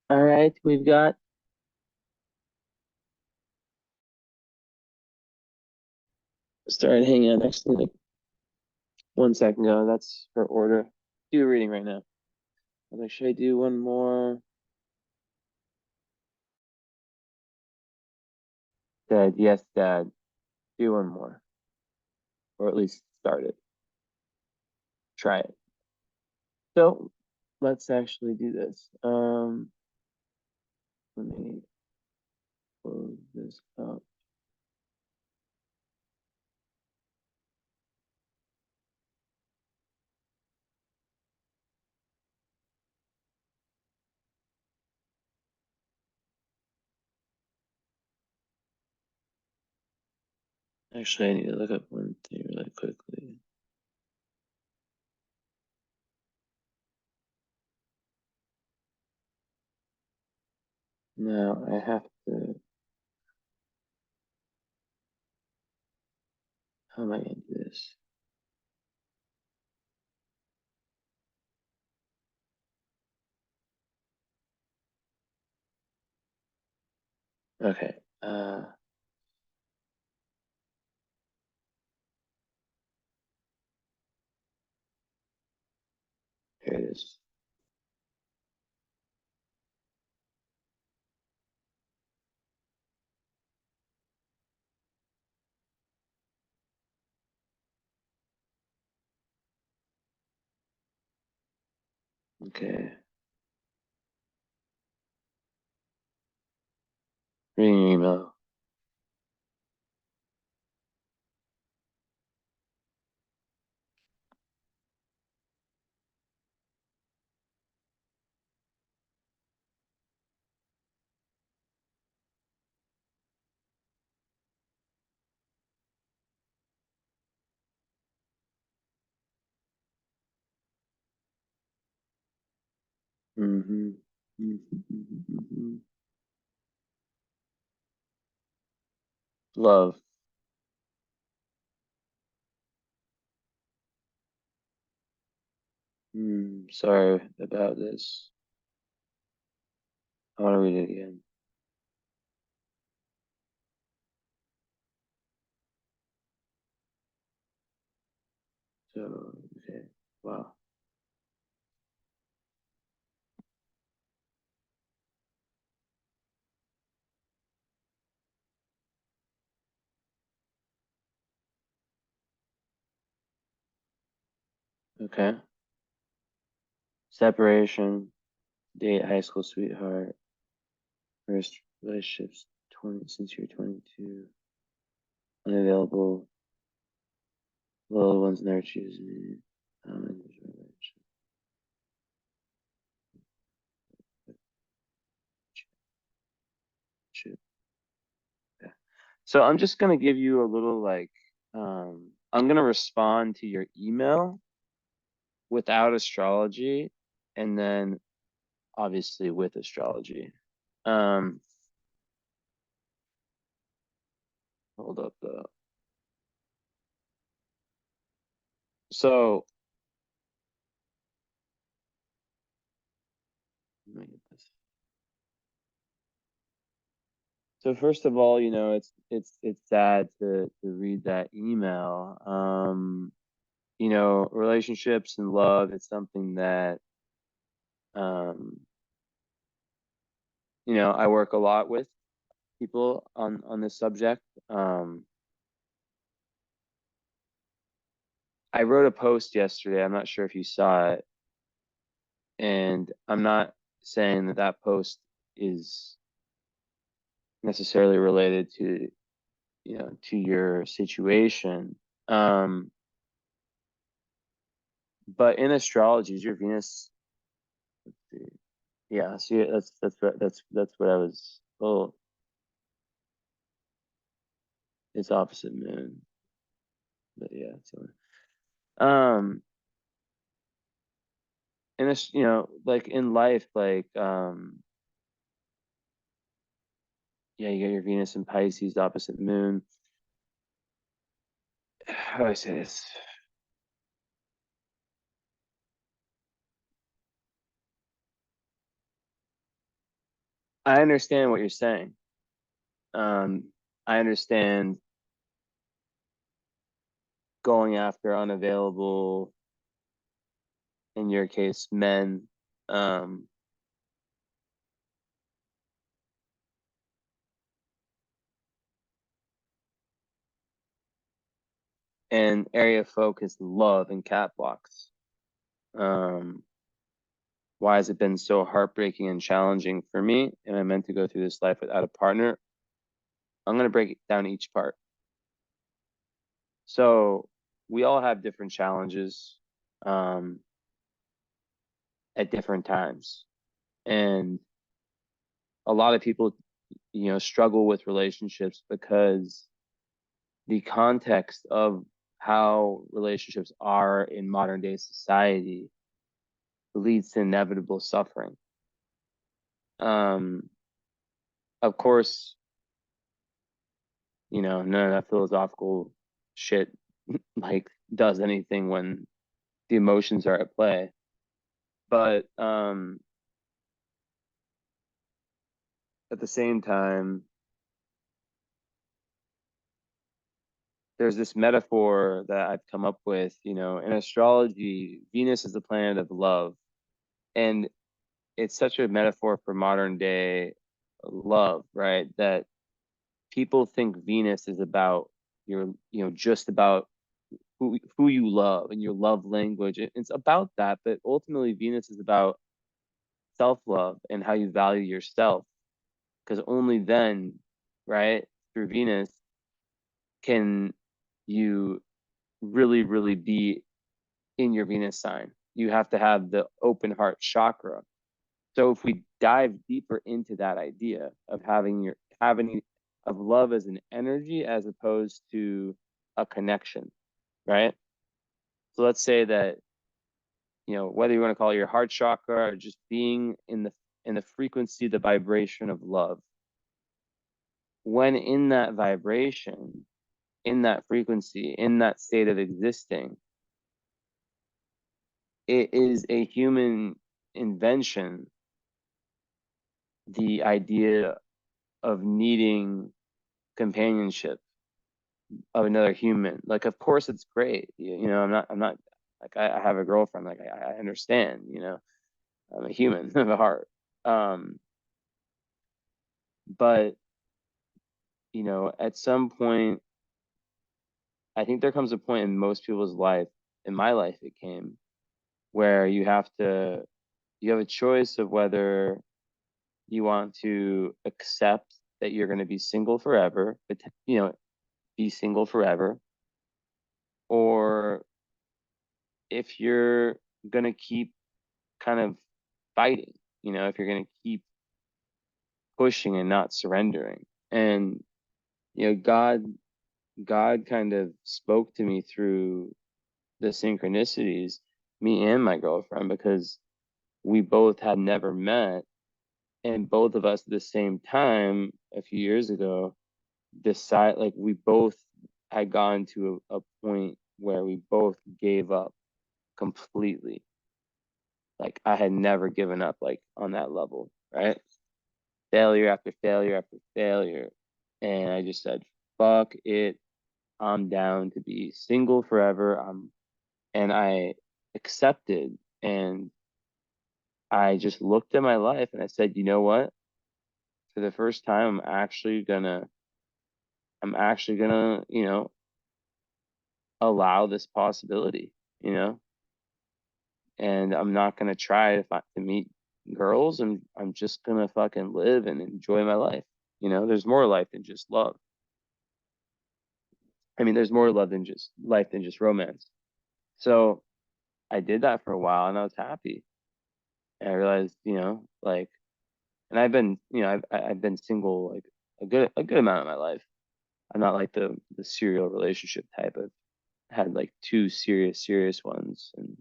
All right, we've got started hanging out next to like 1 second ago. That's her order. Do a reading right now. I'm like, should I do one more? Dad, yes, Dad. Do one more, or at least start it. Try it. So let's actually do this. Let me close this up. Actually, I need to look up one thing really quickly. Now I have to. How am I gonna do this? Okay. Here it is. Okay. Reading your email. Mm-hmm. Mm-hmm. Love. Sorry about this. I want to read it again. So, okay. Wow. Okay. Separation, date high school sweetheart, first relationships 20 since you're 22, unavailable, little ones never choose me. In this relationship. Yeah. So I'm just gonna give you a little like I'm gonna respond to your email without astrology and then obviously with astrology. Um, hold up though. So let me get this. So first of all, it's sad to read that email. Relationships and love, it's something that um, I work a lot with people on this subject. I wrote a post yesterday. I'm not sure if you saw it, and I'm not saying that that post is necessarily related to your situation. Um, but in astrology, is your Venus, let's see. Yeah, see, that's what I was. Oh, it's opposite moon, but yeah. So, um, and it's like in life, like yeah, you got your Venus in Pisces, opposite moon. How do I say this? I understand what you're saying. I understand going after unavailable, in your case, men. Um, and area of focus love and cat blocks. Um, why has it been so heartbreaking and challenging for me? And I meant to go through this life without a partner. I'm going to break it down each part. So we all have different challenges um, at different times. And a lot of people, struggle with relationships because the context of how relationships are in modern day society leads to inevitable suffering. Um, of course, none of that philosophical shit like does anything when the emotions are at play. But at the same time, there's this metaphor that I've come up with, in astrology, Venus is the planet of love. And it's such a metaphor for modern day love, right? That people think Venus is about just about who you love and your love language. It's about that, but ultimately Venus is about self-love and how you value yourself. Because only then, right, through Venus, can you really, really be in your Venus sign. You have to have the open heart chakra. So if we dive deeper into that idea of having of love as an energy as opposed to a connection, right? So let's say that, whether you want to call it your heart chakra or just being in the frequency, the vibration of love. When in that vibration, in that frequency, in that state of existing, it is a human invention, the idea of needing companionship of another human. Like, of course it's great. I'm not like I have a girlfriend. Like I understand, I'm a human of a heart. But at some point, I think there comes a point in most people's life, in my life it came, where you have a choice of whether you want to accept that you're going to be single forever, but be single forever, or if you're going to keep kind of fighting, if you're going to keep pushing and not surrendering. And God kind of spoke to me through the synchronicities, me and my girlfriend, because we both had never met, and both of us at the same time a few years ago decide like we both had gone to a point where we both gave up completely. Like I had never given up like on that level, right? Failure after failure after failure. And I just said, fuck it. I'm down to be single forever. And I accepted, and I just looked at my life and I said, you know what? For the first time, I'm actually gonna, allow this possibility, you know, and I'm not gonna try to meet girls, and I'm just gonna fucking live and enjoy my life. There's more life than just love. I mean, there's more love than just life than just romance. So I did that for a while and I was happy. And I realized, like, and I've been single like a good amount of my life. I'm not like the serial relationship type. I've had like two serious ones and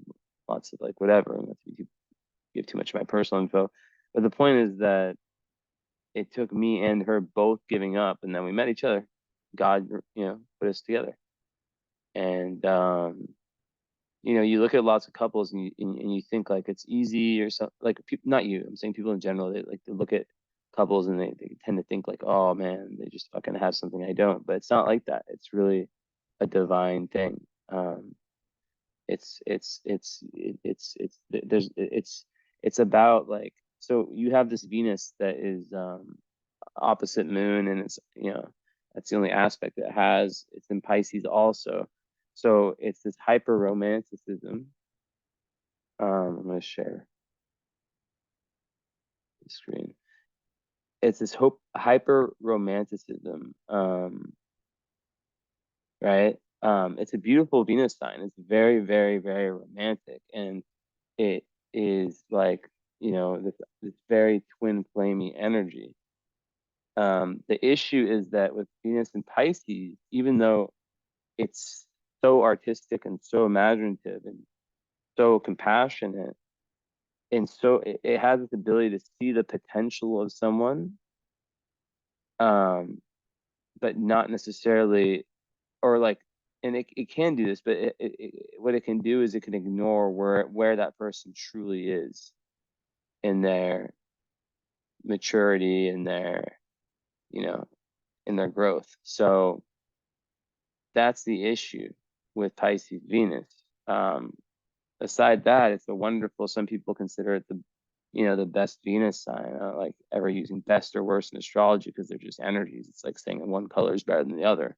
lots of like whatever. And if you give too much of my personal info. But the point is that it took me and her both giving up, and then we met each other. God, put us together. And you look at lots of couples and you think like it's easy or something. Like not you, I'm saying people in general. They like to look at couples, and they tend to think like, oh man, they just fucking have something I don't. But it's not like that. It's really a divine thing. It's about like, so you have this Venus that is opposite moon, and it's, that's the only aspect it has. It's in Pisces also. So it's this hyper romanticism. I'm going to share the screen. It's this hyper romanticism, right? It's a beautiful Venus sign. It's very, very, very romantic, and it is like, this very twin flamey energy. The issue is that with Venus and Pisces, even though it's so artistic and so imaginative and so compassionate, and so it has this ability to see the potential of someone, but not necessarily, or like, and it can do this, but what it can do is it can ignore where that person truly is in their maturity and their, in their growth. So that's the issue with Pisces Venus. Aside that, it's a wonderful, some people consider it the best Venus sign. I don't like ever using best or worst in astrology because they're just energies. It's like saying one color is better than the other.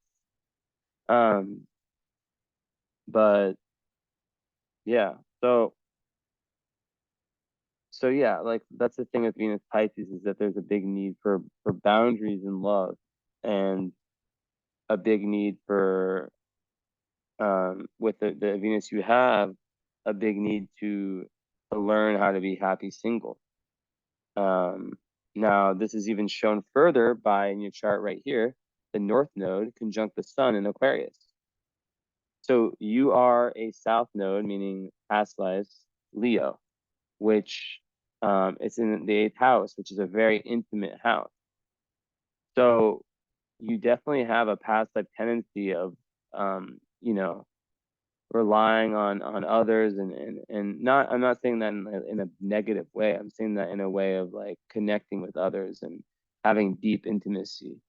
But yeah, so yeah, like that's the thing with Venus Pisces, is that there's a big need for boundaries in love, and a big need for, with the Venus you have, a big need to learn how to be happy single. Now this is even shown further by, in your chart right here, the North Node conjunct the Sun in Aquarius. So you are a South Node, meaning past lives, Leo, which, it's in the 8th house, which is a very intimate house. So you definitely have a past life tendency of, relying on others, and not, I'm not saying that in a negative way. I'm saying that in a way of like connecting with others and having deep intimacy,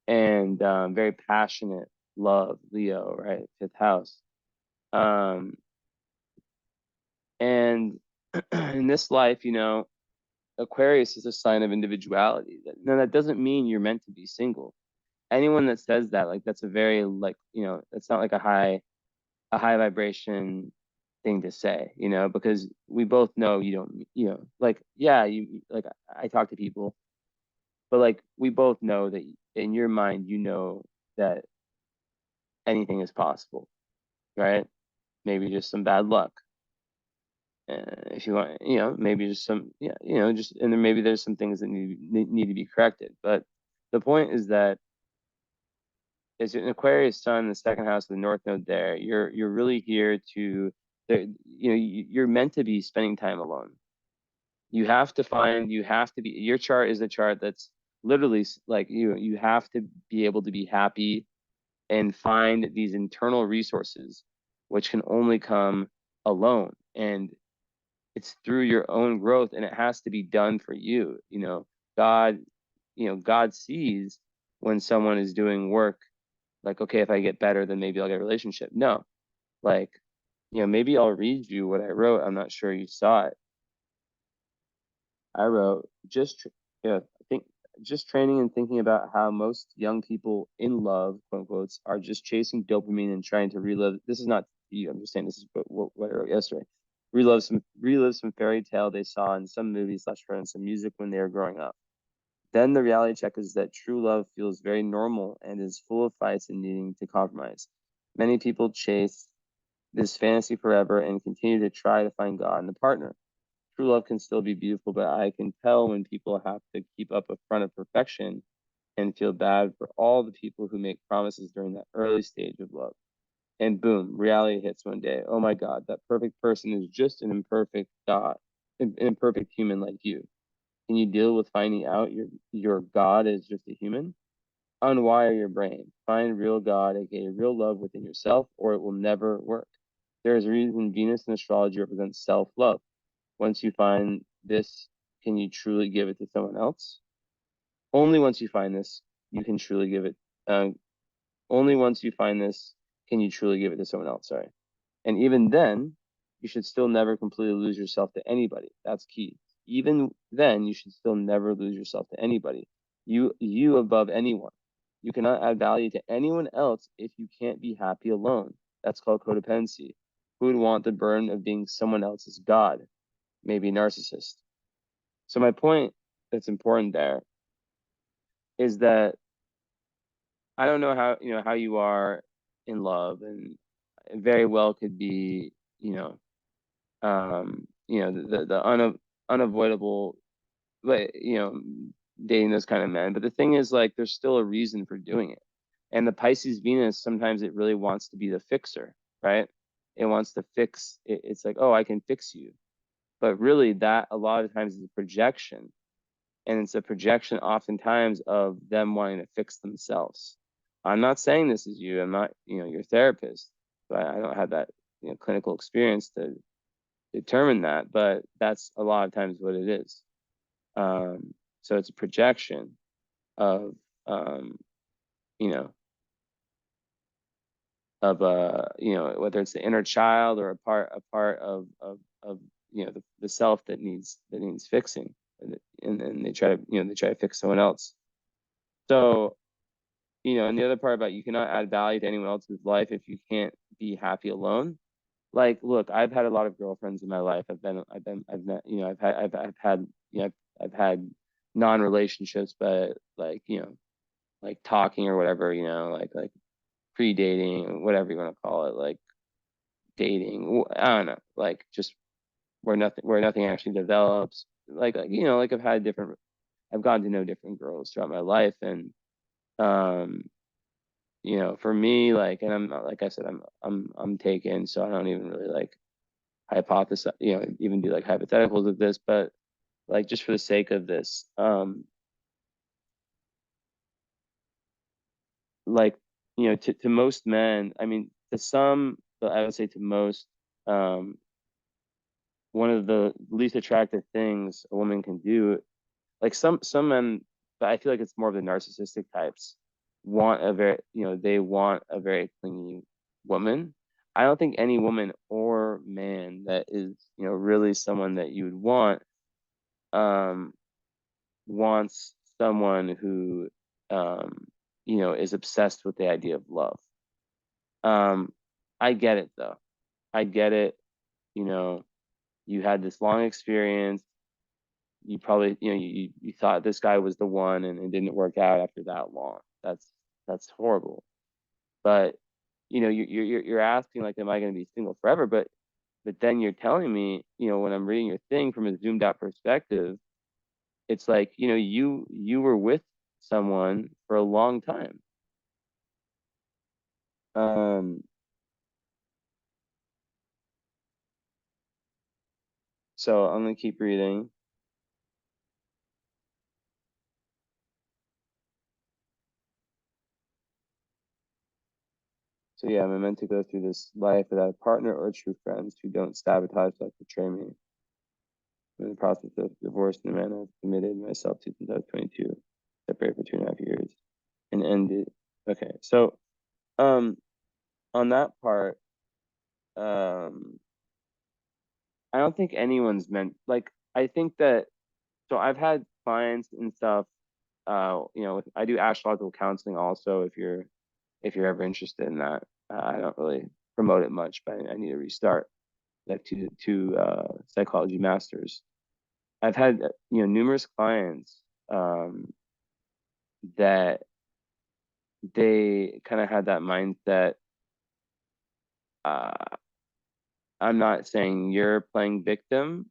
and very passionate love, Leo, right? 5th house. And in this life, Aquarius is a sign of individuality. Now, that doesn't mean you're meant to be single. Anyone that says that, like, that's a very, like, it's not like a high vibration thing to say, because we both know you don't, like, yeah, you, like, I talk to people, but like, we both know that in your mind, that anything is possible, right? Maybe just some bad luck. If you want, maybe just some, yeah, just, and then maybe there's some things that need to be corrected. But the point is that, is an Aquarius Sun, the 2nd house of the North Node there, you're really here to, you're meant to be spending time alone. You have to be, your chart is a chart that's literally like, you have to be able to be happy and find these internal resources, which can only come alone. And it's through your own growth, and it has to be done for you. God, God sees when someone is doing work, like, okay, if I get better, then maybe I'll get a relationship. No, like, maybe I'll read you what I wrote. I'm not sure you saw it. I wrote, I think, just training and thinking about how most young people in love, quote unquote, are just chasing dopamine and trying to relive. This is not you. I'm just saying this is what I wrote yesterday. Relive some fairy tale they saw in some movies / heard in some music when they were growing up. Then the reality check is that true love feels very normal and is full of fights and needing to compromise. Many people chase this fantasy forever and continue to try to find God in the partner. True love can still be beautiful, but I can tell when people have to keep up a front of perfection, and feel bad for all the people who make promises during that early stage of love. And boom, reality hits one day. Oh my God, that perfect person is just an imperfect God, an imperfect human like you. Can you deal with finding out your God is just a human? Unwire your brain. Find real God, aka real love within yourself, or it will never work. There is a reason Venus in astrology represents self-love. Once you find this, can you truly give it to someone else? only once you find this, you can truly give it. Only once you find this, can you truly give it to someone else. Sorry. And even then, you should still never completely lose yourself to anybody. That's key. Even then, you should still never lose yourself to anybody. You above anyone. You cannot add value to anyone else if you can't be happy alone. That's called codependency. Who would want the burden of being someone else's God? Maybe a narcissist. So my point that's important there is that I don't know how you are in love, and it very well could be, the unavoidable, like, dating those kind of men. But the thing is, like, there's still a reason for doing it. And the Pisces Venus, sometimes it really wants to be the fixer, right? It wants to fix it. It's like, oh, I can fix you. But really, that a lot of times is a projection. And it's a projection oftentimes of them wanting to fix themselves. I'm not saying this is you. I'm not, your therapist, but I don't have that, clinical experience to determine that. But that's a lot of times what it is. So it's a projection of, you know, whether it's the inner child or a part of the self that needs fixing, and then they try to fix someone else. So, and the other part about you cannot add value to anyone else's life if you can't be happy alone. Like, look, I've had a lot of girlfriends in my life. I've met, I've had, I've had non-relationships, but like, like talking or whatever, like pre-dating, whatever you want to call it, like dating. I don't know, like just where nothing actually develops. Like I've gotten to know different girls throughout my life, and um, for me, like, and I'm not, like I said, I'm taken, so I don't even really like hypothesize, even do like hypotheticals of this, but like just for the sake of this, like, to most men, I mean, to some, but I would say to most, um, one of the least attractive things a woman can do, like some men, but I feel like it's more of the narcissistic types, they want a very clingy woman. I don't think any woman or man that is, really someone that you would want, um, wants someone who, is obsessed with the idea of love. Um, I get it though. I get it. You know, you had this long experience. You probably, you thought this guy was the one, and it didn't work out after that long. That's horrible. But you're asking, like, am I going to be single forever? But then you're telling me, when I'm reading your thing from a zoomed out perspective, it's like, you were with someone for a long time. Um, so I'm gonna keep reading. So yeah, I'm meant to go through this life without a partner or true friends who don't sabotage or betray me. I'm in the process of divorce, and the man I've committed myself to since I was 22, separated for 2.5 years, and ended. Okay, so um, on that part, um, I don't think anyone's meant, like, I think that, so I've had clients and stuff, I do astrological counseling also, if you're ever interested in that. I don't really promote it much, but I need to restart. Like two psychology masters. I've had, numerous clients, that they kind of had that mindset. uh, I'm not saying you're playing victim.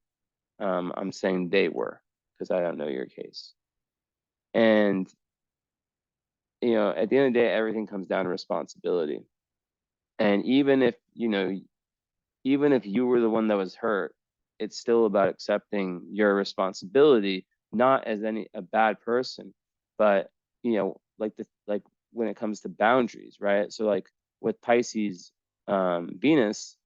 I'm saying they were, because I don't know your case. And at the end of the day, everything comes down to responsibility. And even if you were the one that was hurt, it's still about accepting your responsibility, not as a bad person, but like when it comes to boundaries, right? So like with Pisces, Venus,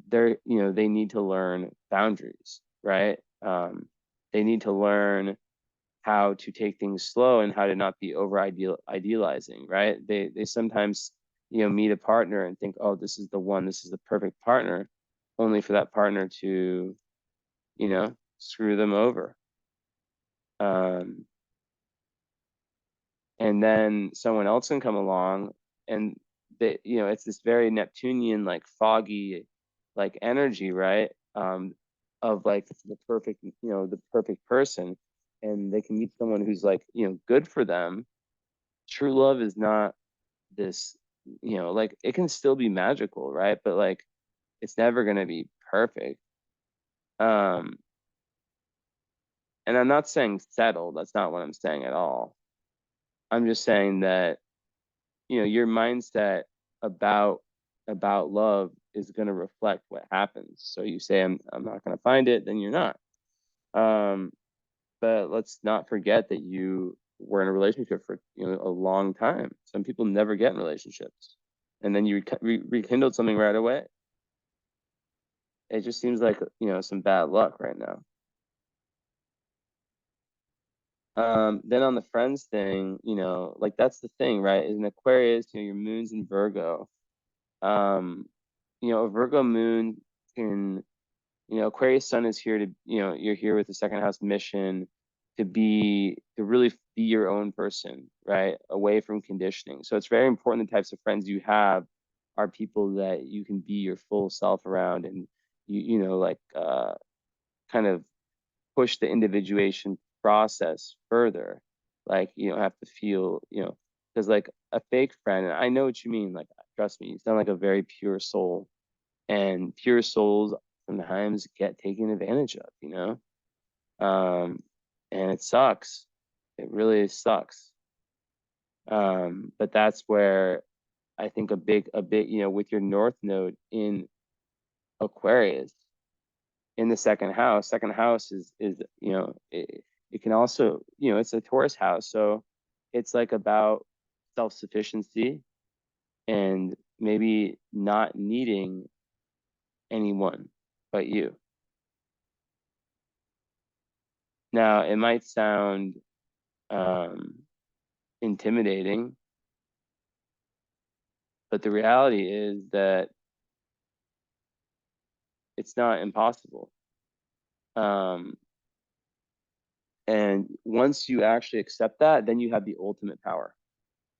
they need to learn boundaries, right? They need to learn how to take things slow and how to not be over idealizing, right? They sometimes, meet a partner and think, oh, this is the one, this is the perfect partner, only for that partner to, screw them over. And then someone else can come along and they, it's this very Neptunian, like foggy, like energy, right? Of like the perfect person. And they can meet someone who's like, good for them. True love is not this, like it can still be magical, right? But like it's never gonna be perfect. Um, and I'm not saying settle, that's not what I'm saying at all. I'm just saying that your mindset about love is going to reflect what happens. So you say I'm not going to find it, then you're not. But let's not forget that you were in a relationship for a long time. Some people never get in relationships, and then you rekindled something right away. It just seems like some bad luck right now. Then on the friends thing, like that's the thing, right? Is an Aquarius, your moon's in Virgo. Um, a Virgo moon can, Aquarius sun is here to, you're here with the second house mission to really be your own person, right? Away from conditioning. So it's very important the types of friends you have are people that you can be your full self around and like kind of push the individuation process further. Like you don't have to feel, because like a fake friend, and I know what you mean, like trust me, you sound like a very pure soul and pure souls sometimes get taken advantage of, and it sucks. It really sucks. But that's where I think a bit, with your North Node in Aquarius in the second house is, it can also, it's a Taurus house. So it's like about self-sufficiency and maybe not needing anyone but you. Now, it might sound intimidating, but the reality is that it's not impossible. Um, and once you actually accept that, then you have the ultimate power.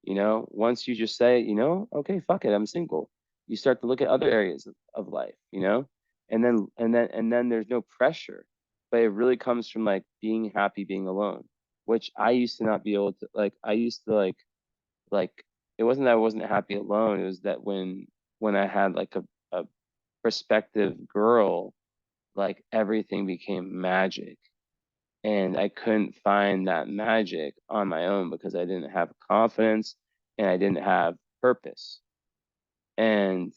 Once you just say, okay, fuck it, I'm single. You start to look at other areas of life, and then there's no pressure, but it really comes from like being happy being alone, which I used to not be able to like. I used to like it wasn't that I wasn't happy alone. It was that when I had like a prospective girl, like everything became magic. And I couldn't find that magic on my own because I didn't have confidence and I didn't have purpose. And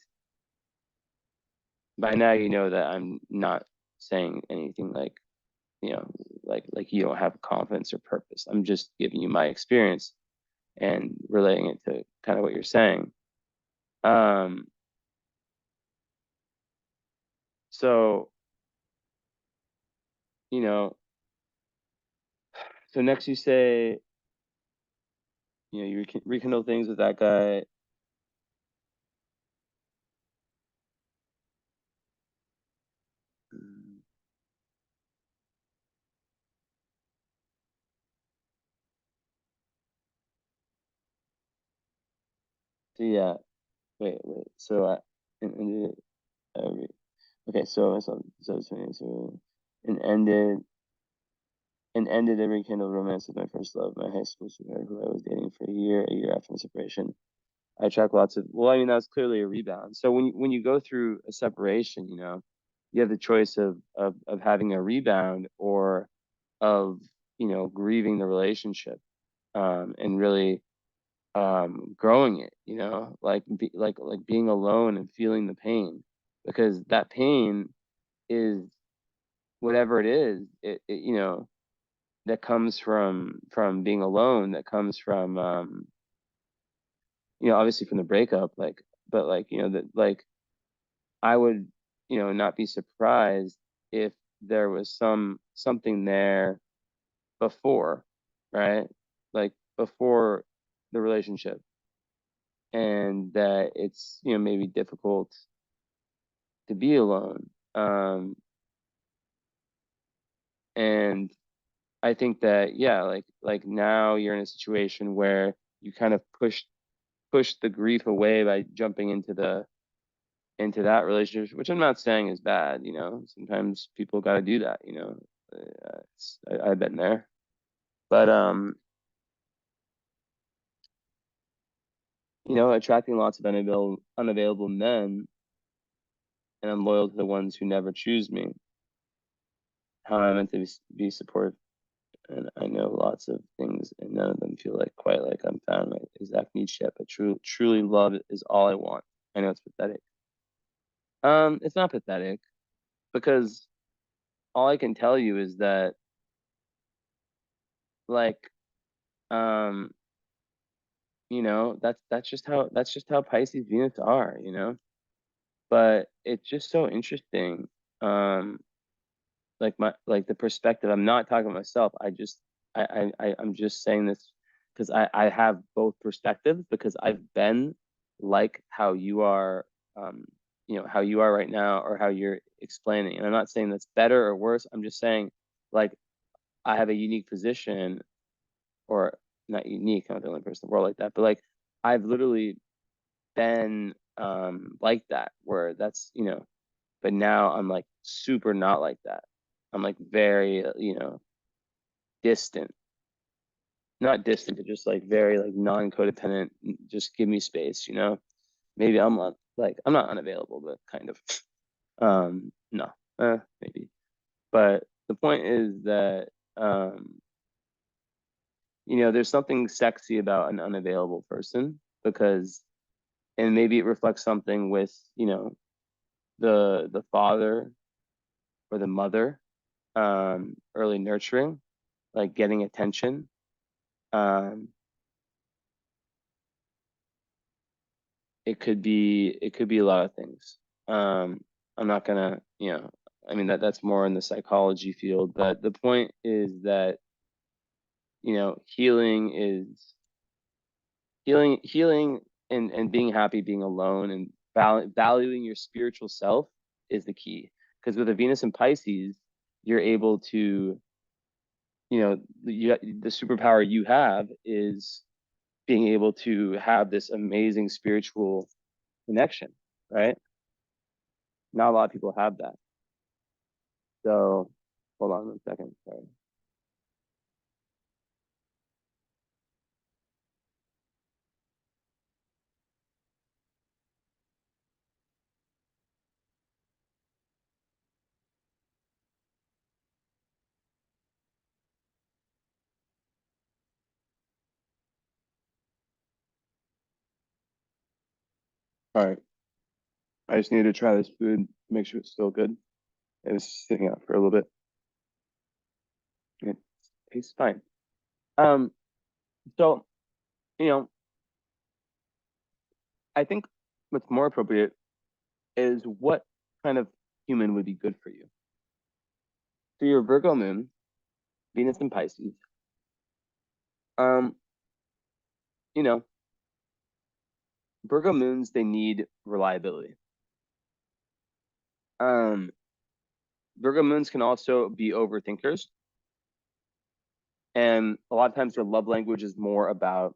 by now you know that I'm not saying anything like, like you don't have confidence or purpose. I'm just giving you my experience and relating it to kind of what you're saying. Um, so, you know, so next you say, you rekindle things with that guy. So yeah, wait. So and, okay, so and ended and rekindled romance with my first love, my high school sweetheart, who I was dating for a year after my separation. I attract lots of, well, I mean, that's clearly a rebound. So when you go through a separation, you have the choice of having a rebound or of, grieving the relationship, and really growing it, like being alone and feeling the pain, because that pain is whatever it is, that comes from being alone, that comes from obviously from the breakup, like, but like, that like I would, not be surprised if there was something there before. right? Like before the relationship, and that it's, you know, maybe difficult to be alone. And I think that, yeah, like now you're in a situation where you kind of push the grief away by jumping into that relationship, which I'm not saying is bad, you know. Sometimes people got to do that, you know. I've been there, but you know, attracting lots of unavailable men, and I'm loyal to the ones who never choose me. How am I meant to be supportive? And I know lots of things, and none of them feel like quite like I'm found my exact niche yet. But truly, love is all I want. I know it's pathetic. It's not pathetic because all I can tell you is that, like, um, you know, that's just how Pisces Venus are, you know. But it's just so interesting. Um, like the perspective. I'm not talking about myself. I'm just saying this because I have both perspectives because I've been like how you are, um, you know, how you are right now, or how you're explaining. And I'm not saying that's better or worse. I'm just saying, like, I have a unique position, or not unique. I'm not the only person in the world like that, but like I've literally been like that, where that's, you know, but now I'm like super not like that. I'm like very, you know, distant, not distant, but just like very like non-codependent. Just give me space, you know. Maybe I'm not like, I'm not unavailable, but kind of. No, maybe. But the point is that, you know, there's something sexy about an unavailable person because, and maybe it reflects something with, you know, the father or the mother, early nurturing, like getting attention. Um, it could be a lot of things. I'm not gonna, you know, I mean that's more in the psychology field, but the point is that, you know, healing and being happy, being alone, and valuing your spiritual self is the key. Because with a Venus in Pisces, you're able to, you know, the superpower you have is being able to have this amazing spiritual connection, right? Not a lot of people have that. So hold on 1 second. Sorry. All right. I just need to try this food, make sure it's still good. It was sitting out for a little bit. It tastes fine. Um, so, you know, I think what's more appropriate is what kind of human would be good for you. So your Virgo moon, Venus and Pisces. Um, you know, Virgo moons, they need reliability. Um, Virgo moons can also be overthinkers. And a lot of times their love language is more about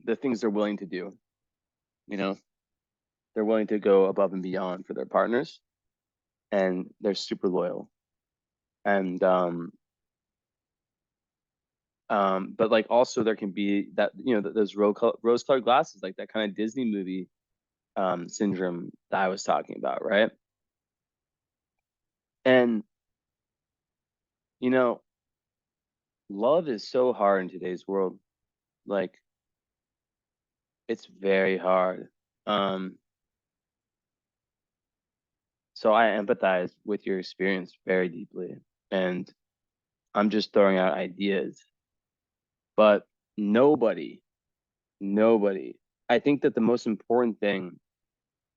the things they're willing to do. You know, they're willing to go above and beyond for their partners, and they're super loyal. And but like also there can be that, you know, those rose colored glasses, like that kind of Disney movie syndrome that I was talking about, right? And you know, love is so hard in today's world. Like it's very hard. Um, so I empathize with your experience very deeply, and I'm just throwing out ideas. But nobody, nobody. I think that the most important thing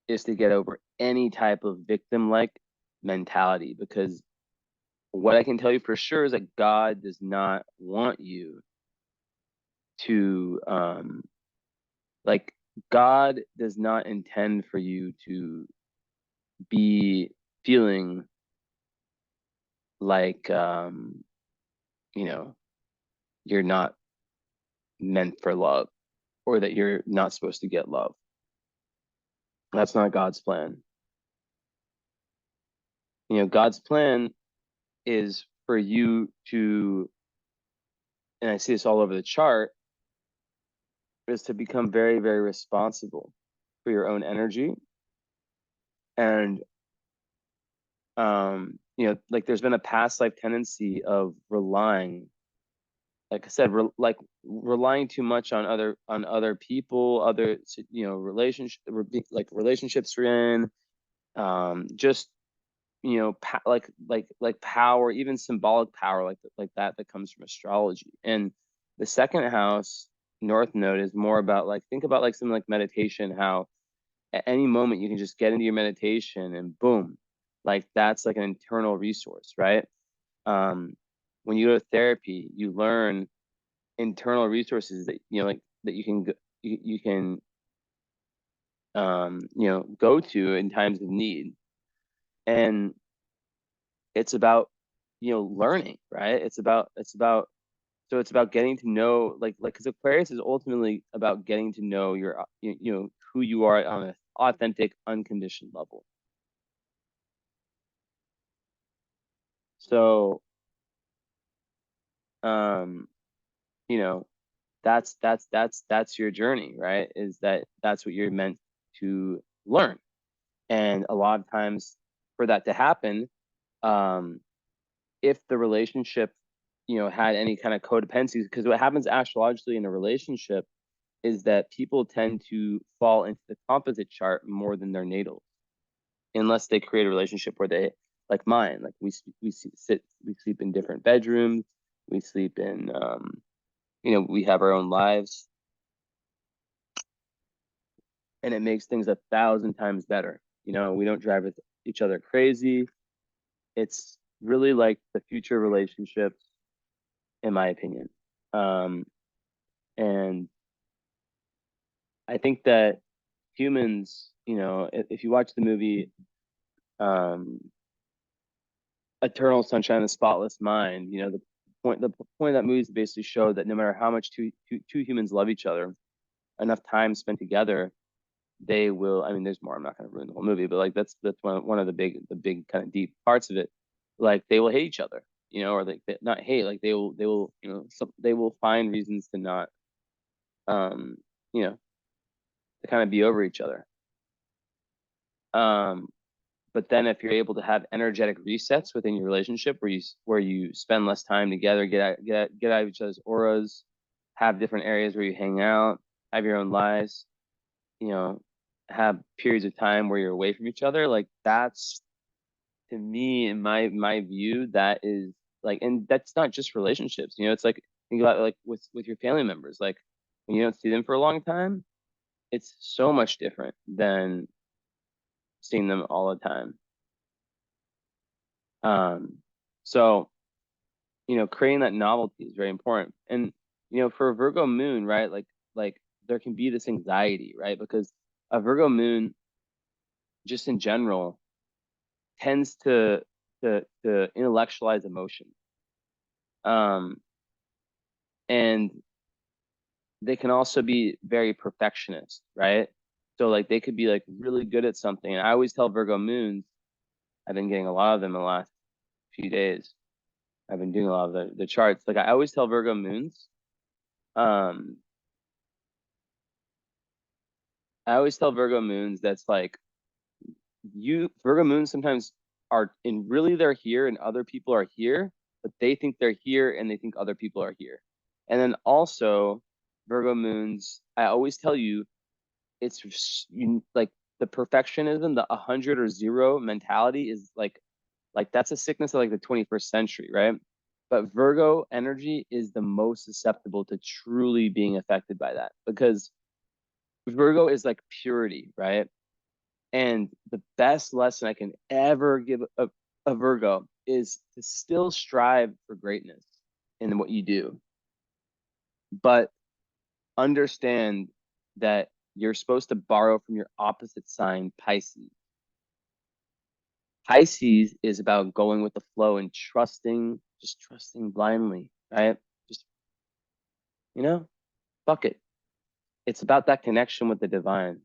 is to get over any type of victim-like mentality, because what I can tell you for sure is that God does not want you to, like, God does not intend for you to be feeling like, you know, you're not meant for love, or that you're not supposed to get love. That's not God's plan. God's plan is for you to, and I see this all over the chart, is to become very, very responsible for your own energy. And, like, there's been a past life tendency of relying, like I said, relying too much on other people, other, relationships we're in, just, like power, even symbolic power, like that comes from astrology. And the second house, North Node, is more about, like, think about like something like meditation, how at any moment you can just get into your meditation and boom, like that's like an internal resource, right? When you go to therapy, you learn internal resources that, like, that you can go to in times of need. And it's about, learning, right? It's about getting to know, because Aquarius is ultimately about getting to know your, who you are on an authentic, unconditioned level. So, you know, that's your journey, right? That's what you're meant to learn. And a lot of times for that to happen, if the relationship, had any kind of codependencies, because what happens astrologically in a relationship is that people tend to fall into the composite chart more than their natal, unless they create a relationship where they, like mine, like we sleep in different bedrooms, we sleep in, we have our own lives, and it makes things 1,000 times better. We don't drive with each other crazy. It's really like the future relationships, in my opinion. And I think that humans, if you watch the movie, Eternal Sunshine of the Spotless Mind, the point of that movie is to basically show that no matter how much two humans love each other, enough time spent together, they will. I mean, there's more. I'm not going to ruin the whole movie, but like that's one of the big kind of deep parts of it. Like, they will hate each other, or like not hate, like they will they will find reasons to not, um, to kind of be over each other. But then if you're able to have energetic resets within your relationship, where you spend less time together, get out of each other's auras, have different areas where you hang out, have your own lives, have periods of time where you're away from each other, like that's, to me, in my view, that is like, and that's not just relationships, it's like, think about, like, with your family members, like when you don't see them for a long time, it's so much different than seeing them all the time. So, creating that novelty is very important. And, for a Virgo moon, right, like there can be this anxiety, right? Because a Virgo moon, just in general, tends to intellectualize emotion. And they can also be very perfectionist, right? So like they could be like really good at something. And I always tell Virgo moons, I've been getting a lot of them in the last few days. I've been doing a lot of the charts. Like, I always tell Virgo moons, um, that's like, Virgo moons sometimes are in, really they're here and other people are here, but they think they're here and they think other people are here. And then also Virgo moons, I always tell you, it's like the perfectionism, the 100 or 0 mentality is like that's a sickness of like the 21st century, right? But Virgo energy is the most susceptible to truly being affected by that, because Virgo is like purity, right? And the best lesson I can ever give a Virgo is to still strive for greatness in what you do, but understand that you're supposed to borrow from your opposite sign, Pisces. Pisces is about going with the flow and trusting, just trusting blindly, right? Just, fuck it. It's about that connection with the divine.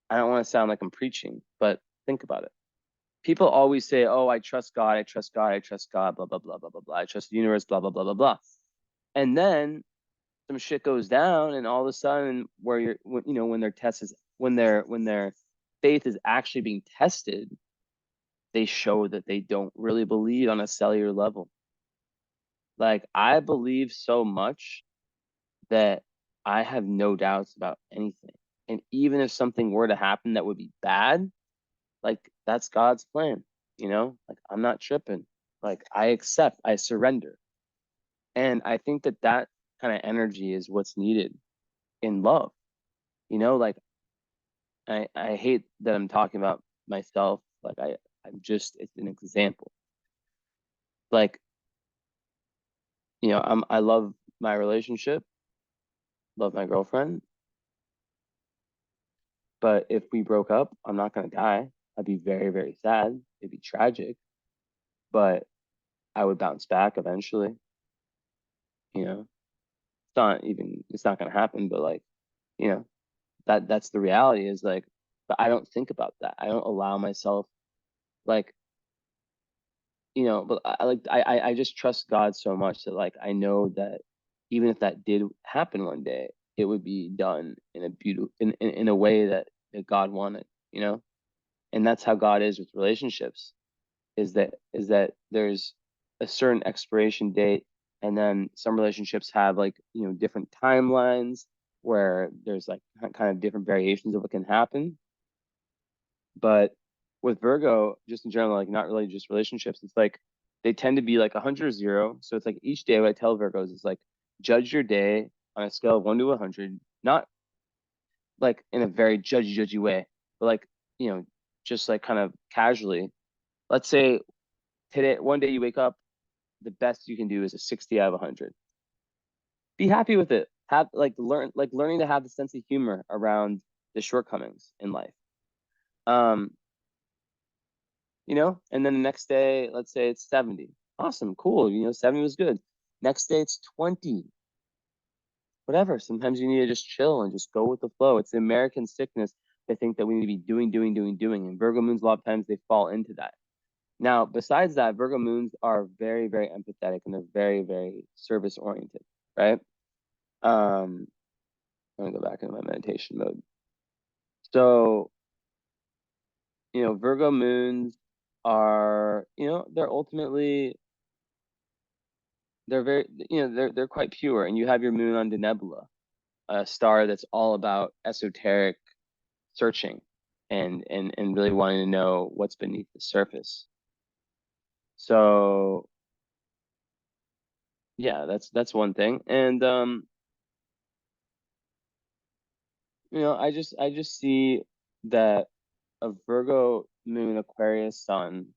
I don't want to sound like I'm preaching, but think about it. People always say, oh, I trust God, I trust God, I trust God, blah, blah, blah, blah, blah, blah. I trust the universe, blah, blah, blah, blah, blah. And then some shit goes down, and all of a sudden, when their faith is actually being tested, they show that they don't really believe on a cellular level. Like, I believe so much that I have no doubts about anything. And even if something were to happen that would be bad, like, that's God's plan, like, I'm not tripping. Like, I accept, I surrender. And I think that kind of energy is what's needed in love. Like, I hate that I'm talking about myself. Like, it's an example. Like, I love my relationship, love my girlfriend. But if we broke up, I'm not going to die. I'd be very, very sad. It'd be tragic, but I would bounce back eventually. It's not going to happen, but like, that's the reality is like, but I don't think about that. I don't allow myself like, but I just trust God so much that like, I know that even if that did happen one day, it would be done in a beautiful, in a way that God wanted, and that's how God is with relationships, is that there's a certain expiration date, and then some relationships have like, different timelines where there's like kind of different variations of what can happen. But with Virgo, just in general, like not really just relationships, it's like they tend to be like 100 or 0. So it's like each day what I tell Virgos is like, judge your day on a scale of 1 to 100, not like in a very judgy way, but like, just like kind of casually. Let's say today, one day you wake up, the best you can do is a 60 out of 100. Be happy with it. Have learning to have the sense of humor around the shortcomings in life. And then the next day, let's say it's 70. Awesome, cool. 70 was good. Next day it's 20. Whatever. Sometimes you need to just chill and just go with the flow. It's the American sickness. They think that we need to be doing. And Virgo moons, a lot of times they fall into that. Now, besides that, Virgo moons are very, very empathetic, and they're very, very service oriented, right? I'm gonna go back into my meditation mode. So, Virgo moons are, they're very, they're quite pure. And you have your moon on the nebula, a star that's all about esoteric searching and really wanting to know what's beneath the surface. So yeah, that's one thing. And I just see that a Virgo moon, Aquarius sun,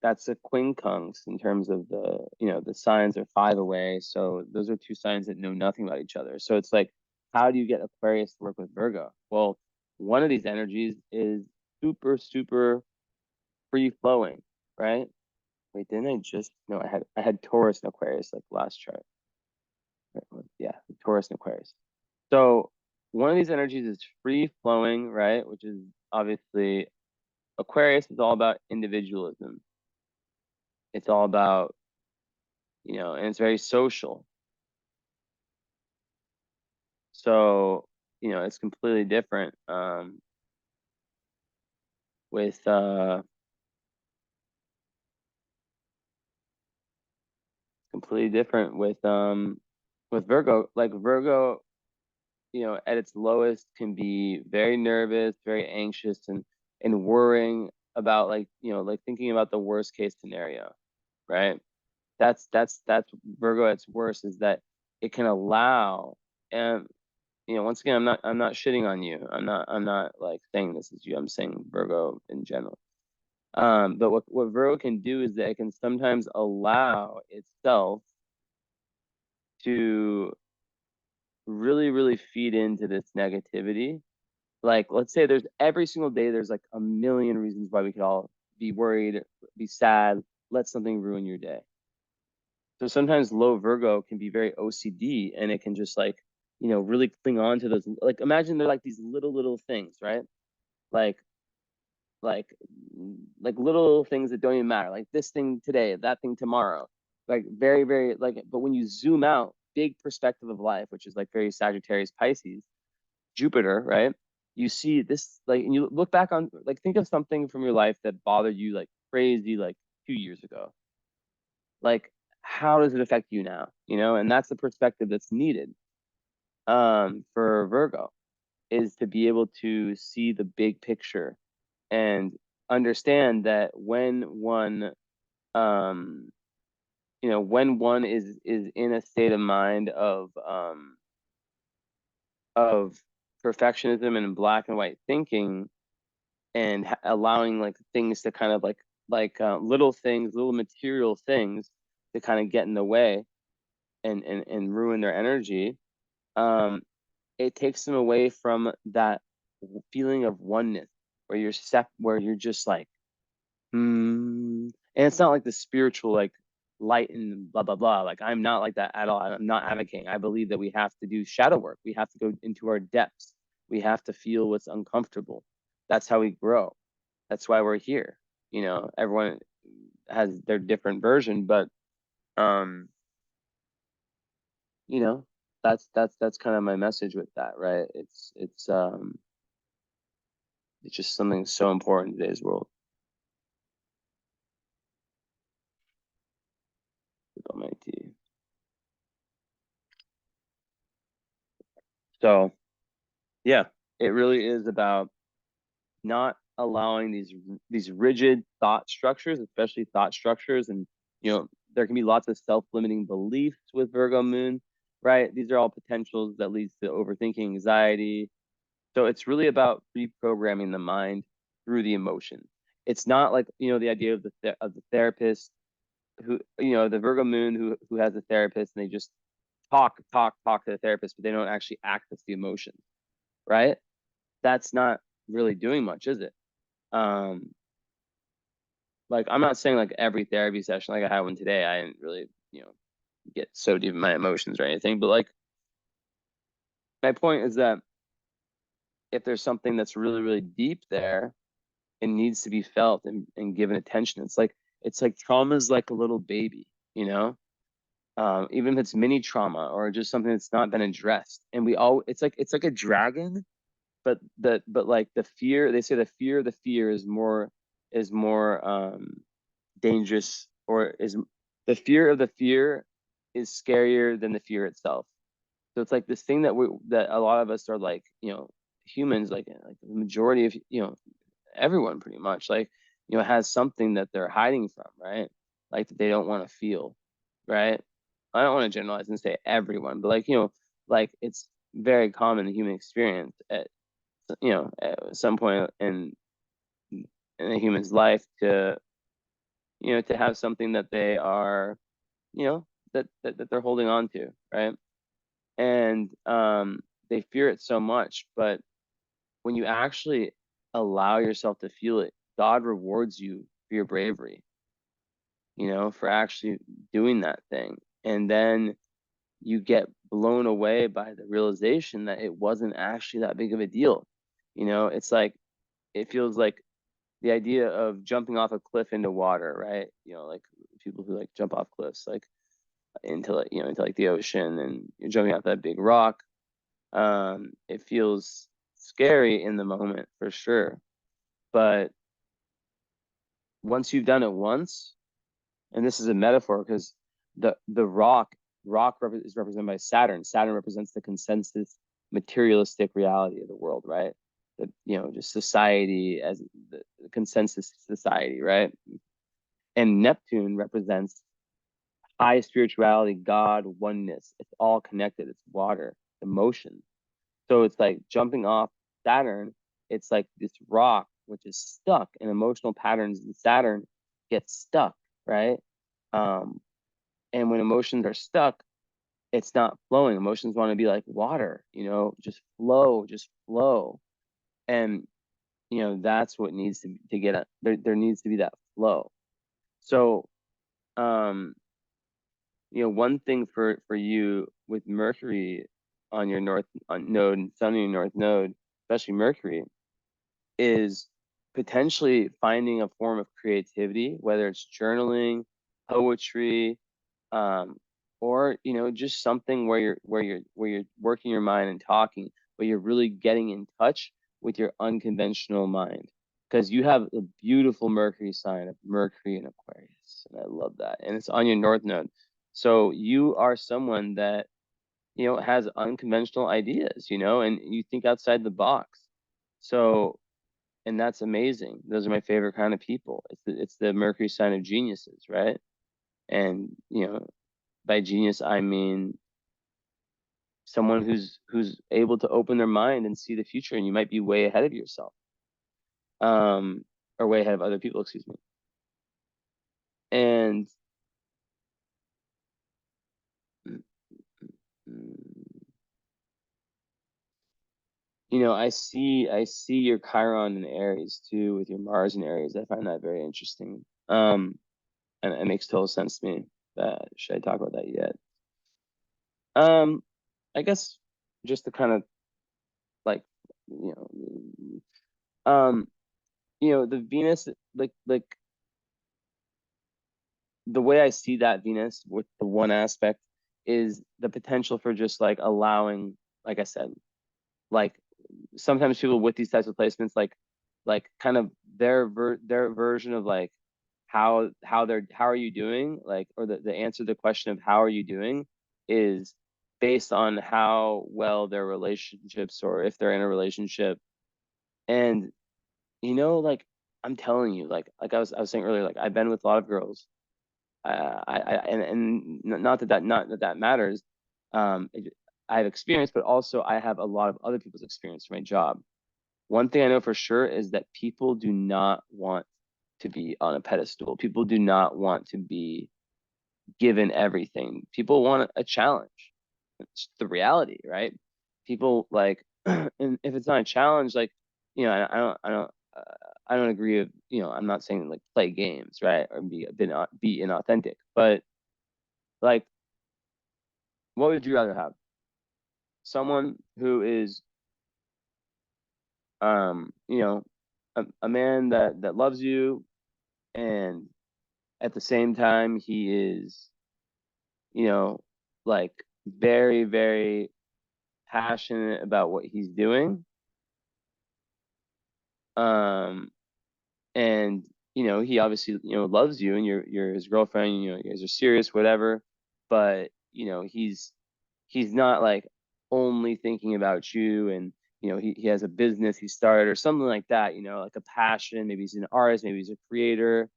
that's a quincunx in terms of the signs are 5 away. So those are two signs that know nothing about each other. So it's like, how do you get Aquarius to work with Virgo? Well, one of these energies is super, super free flowing, right? Wait, didn't I just, no, I had Taurus and Aquarius like last chart. Yeah, Taurus and Aquarius. So one of these energies is free flowing, right? Which is obviously, Aquarius is all about individualism. It's all about, and it's very social. So, it's completely different with Virgo. Like Virgo, at its lowest can be very nervous, very anxious, and worrying about like thinking about the worst case scenario, right? That's Virgo at its worst, is that it can allow, and once again, I'm not shitting on you. I'm not like saying this is you. I'm saying Virgo in general. But what Virgo can do is that it can sometimes allow itself to really, really feed into this negativity. Like, let's say there's every single day, there's like a million reasons why we could all be worried, be sad, let something ruin your day. So sometimes low Virgo can be very OCD, and it can just like, really cling on to those. Like, imagine they're like these little things, right? Like, like, like little things that don't even matter. Like this thing today, that thing tomorrow. Like very, very like. But when you zoom out, big perspective of life, which is like very Sagittarius, Pisces, Jupiter, right? You see this like, and you look back on, like, think of something from your life that bothered you like crazy, like 2 years ago. Like, how does it affect you now? And that's the perspective that's needed for Virgo, is to be able to see the big picture and understand that um when one is in a state of mind of perfectionism and black and white thinking, and allowing like things to kind of little things, little material things, to kind of get in the way and ruin their energy. It takes them away from that feeling of oneness, where you're just like, and it's not like the spiritual, like, light and blah blah blah. Like, I'm not like that at all. I'm not advocating. I believe that we have to do shadow work. We have to go into our depths. We have to feel what's uncomfortable. That's how we grow. That's why we're here. Everyone has their different version, but um, you know, that's kind of my message with that, right? It's just something so important in today's world. On my tea. So yeah, it really is about not allowing these rigid thought structures, especially thought structures. And there can be lots of self-limiting beliefs with Virgo moon, right? These are all potentials that leads to overthinking, anxiety. So it's really about reprogramming the mind through the emotion. It's not like, the idea of the therapist who, the Virgo moon who has a therapist, and they just talk to the therapist, but they don't actually access the emotions, right? That's not really doing much, is it? Um, like, I'm not saying like every therapy session, like I had one today, I didn't really, get so deep in my emotions or anything. But like, my point is that if there's something that's really, really deep there, it needs to be felt and given attention. It's like trauma is like a little baby, even if it's mini trauma or just something that's not been addressed. And it's like a dragon, but like the fear, they say the fear of the fear is more dangerous, or is the fear of the fear is scarier than the fear itself. So it's like this thing that a lot of us are like, humans, like the majority of, everyone pretty much, like, has something that they're hiding from, right? Like, that they don't want to feel, right? I don't want to generalize and say everyone, but like, like, it's very common in the human experience at some point in a human's life to have something that they are, that they're holding on to, right? And they fear it so much. But when you actually allow yourself to feel it, God rewards you for your bravery, for actually doing that thing. And then you get blown away by the realization that it wasn't actually that big of a deal. It's like, it feels like the idea of jumping off a cliff into water, right? Like people who like jump off cliffs, like into like the ocean, and you're jumping off that big rock. It feels scary in the moment for sure, but once you've done it once, and this is a metaphor because the is represented by Saturn. Saturn represents the consensus materialistic reality of the world, right? Just society as the consensus society, right? And Neptune represents high spirituality, God, oneness. It's all connected. It's water, emotion. So it's like jumping off Saturn. It's like this rock which is stuck, and emotional patterns in Saturn get stuck, right? And when emotions are stuck, it's not flowing. Emotions want to be like water, just flow, just flow. And that's what needs to get there needs to be that flow. So one thing for you with Mercury on your north node, Sun on your north node, especially Mercury, is potentially finding a form of creativity, whether it's journaling, poetry, or just something where you're working your mind and talking, but you're really getting in touch with your unconventional mind, because you have a beautiful Mercury sign of Mercury in Aquarius, and I love that, and it's on your north node. So you are someone that has unconventional ideas, and you think outside the box. So, and that's amazing. Those are my favorite kind of people. It's the Mercury sign of geniuses, right? And by genius I mean someone who's able to open their mind and see the future, and you might be way ahead of yourself, or way ahead of other people, excuse me. And I see your Chiron in Aries too, with your Mars in Aries. I find that very interesting. And it makes total sense to me. Should I talk about that yet? I guess just to kind of like, you the Venus, like the way I see that Venus with the one aspect is the potential for just like allowing, like I said, like sometimes people with these types of placements, like kind of their version of like how are you doing, like, or the answer to the question of how are you doing is based on how well their relationships, or if they're in a relationship. And like I'm telling you, like I was saying earlier, like I've been with a lot of girls, and not that matters. I have experience, but also I have a lot of other people's experience for my job. One thing I know for sure is that people do not want to be on a pedestal. People do not want to be given everything. People want a challenge. It's the reality, right? People like, and if it's not a challenge, like, I don't agree with, I'm not saying like play games, right? Or be inauthentic, but like, what would you rather have? Someone who is, a man that loves you, and at the same time he is, like very, very passionate about what he's doing. And he obviously loves you, and you're his girlfriend, you guys are serious, whatever, but he's not like only thinking about you, and he has a business he started or something like that, like a passion. Maybe he's an artist, maybe he's a creator,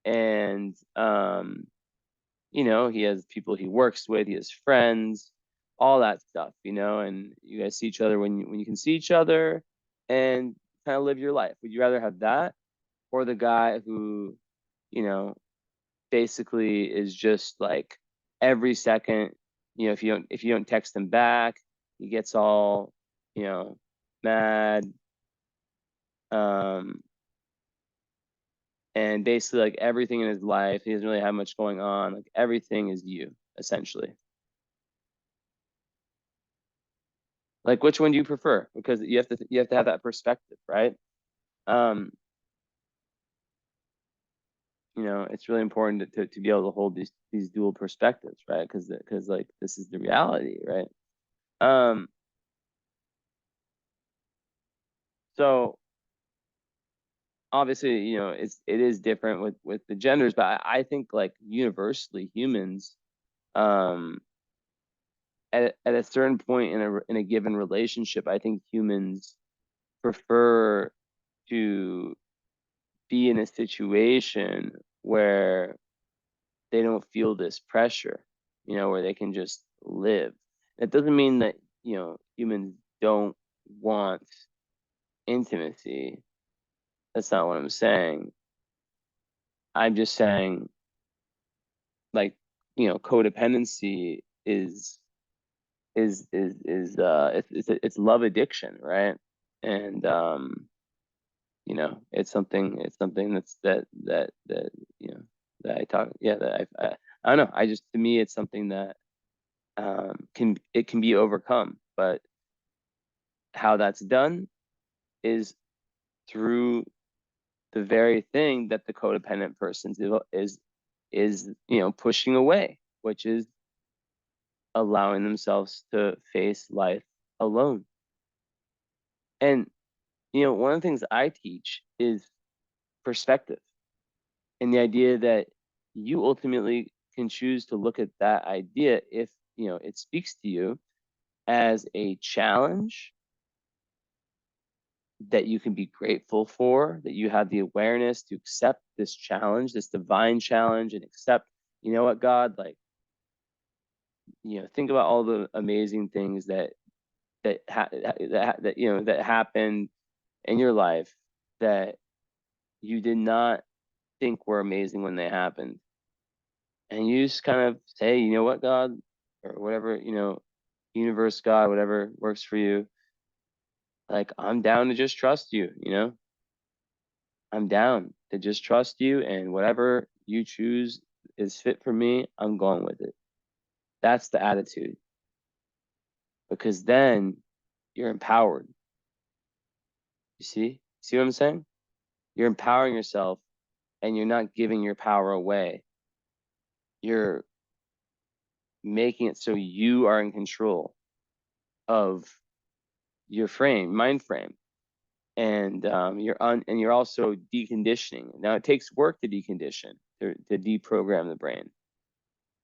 and he has people he works with, he has friends, all that stuff, and you guys see each other when you can see each other, and kind of live your life. Would you rather have that, or the guy who, you know, basically is just like every second, if you don't text him back, he gets all, mad, um, and basically like everything in his life, he doesn't really have much going on. Like everything is you, essentially. Like, which one do you prefer? Because you have to have that perspective, right? Um, it's really important to be able to hold these dual perspectives, right? Because like this is the reality, right? Um, so obviously, it is different with the genders, but I think like universally humans, um, at a certain point in a given relationship, I think humans prefer to be in a situation where they don't feel this pressure, where they can just live. It doesn't mean that, humans don't want intimacy, That's not what I'm saying. I'm just saying, like, codependency it's love addiction, right? And it's something that that I talk yeah that I don't know. To me it's something that can be overcome, but how that's done is through the very thing that the codependent person is pushing away, which is allowing themselves to face life alone. And one of the things I teach is perspective, and the idea that you ultimately can choose to look at that idea, if it speaks to you, as a challenge that you can be grateful for, that you have the awareness to accept this challenge, this divine challenge, and accept, you know what, God, like, think about all the amazing things that happened in your life that you did not think were amazing when they happened. And you just kind of say, you know what, God, or whatever, universe, God, whatever works for you. Like, I'm down to just trust you, I'm down to just trust you, and whatever you choose is fit for me, I'm going with it. That's the attitude. Because then you're empowered. You see? See what I'm saying? You're empowering yourself, and you're not giving your power away. You're making it so you are in control of your mind frame. And you're also deconditioning. Now it takes work to decondition, to deprogram the brain.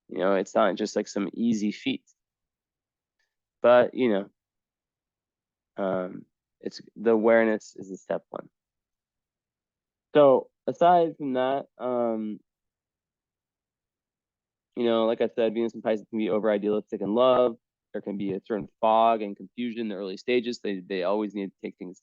It's not just like some easy feat. But it's the awareness is the step one. So aside from that, like I said, Venus and Pisces can be over idealistic in love. There can be a certain fog and confusion in the early stages. They always need to take things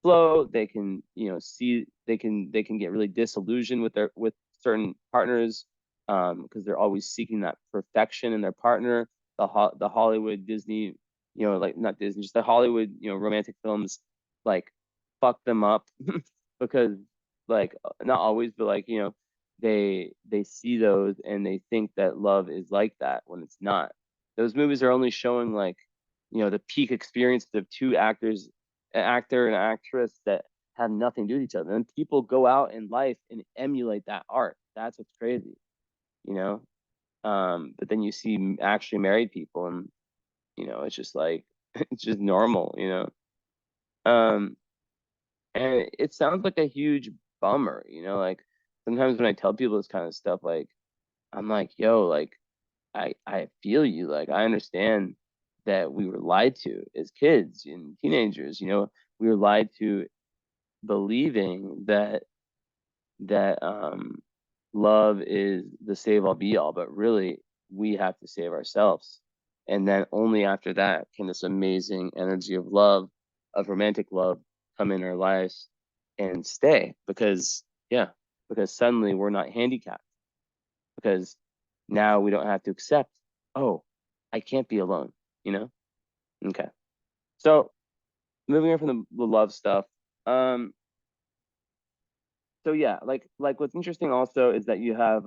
slow. They can get really disillusioned with certain partners, because they're always seeking that perfection in their partner. The Hollywood, Disney, like not Disney, just the Hollywood, romantic films, like, fuck them up because, like, not always, but, like, they see those and they think that love is like that when it's not. Those movies are only showing, like, the peak experiences of two actors, an actor and an actress, that have nothing to do with each other. And people go out in life and emulate that art. That's what's crazy, you know? But then you see actually married people, and, it's just like, it's just normal, Um, and it sounds like a huge bummer, like, sometimes when I tell people this kind of stuff, like, I'm like, yo, like, I feel you. Like, I understand that we were lied to as kids and teenagers, we were lied to believing that love is the save all be all, but really we have to save ourselves. And then only after that can this amazing energy of love, of romantic love, come in our lives and stay. Because suddenly we're not handicapped. Because now we don't have to accept, oh, I can't be alone, you know? Okay. So moving on from the love stuff. So yeah, like what's interesting also is that you have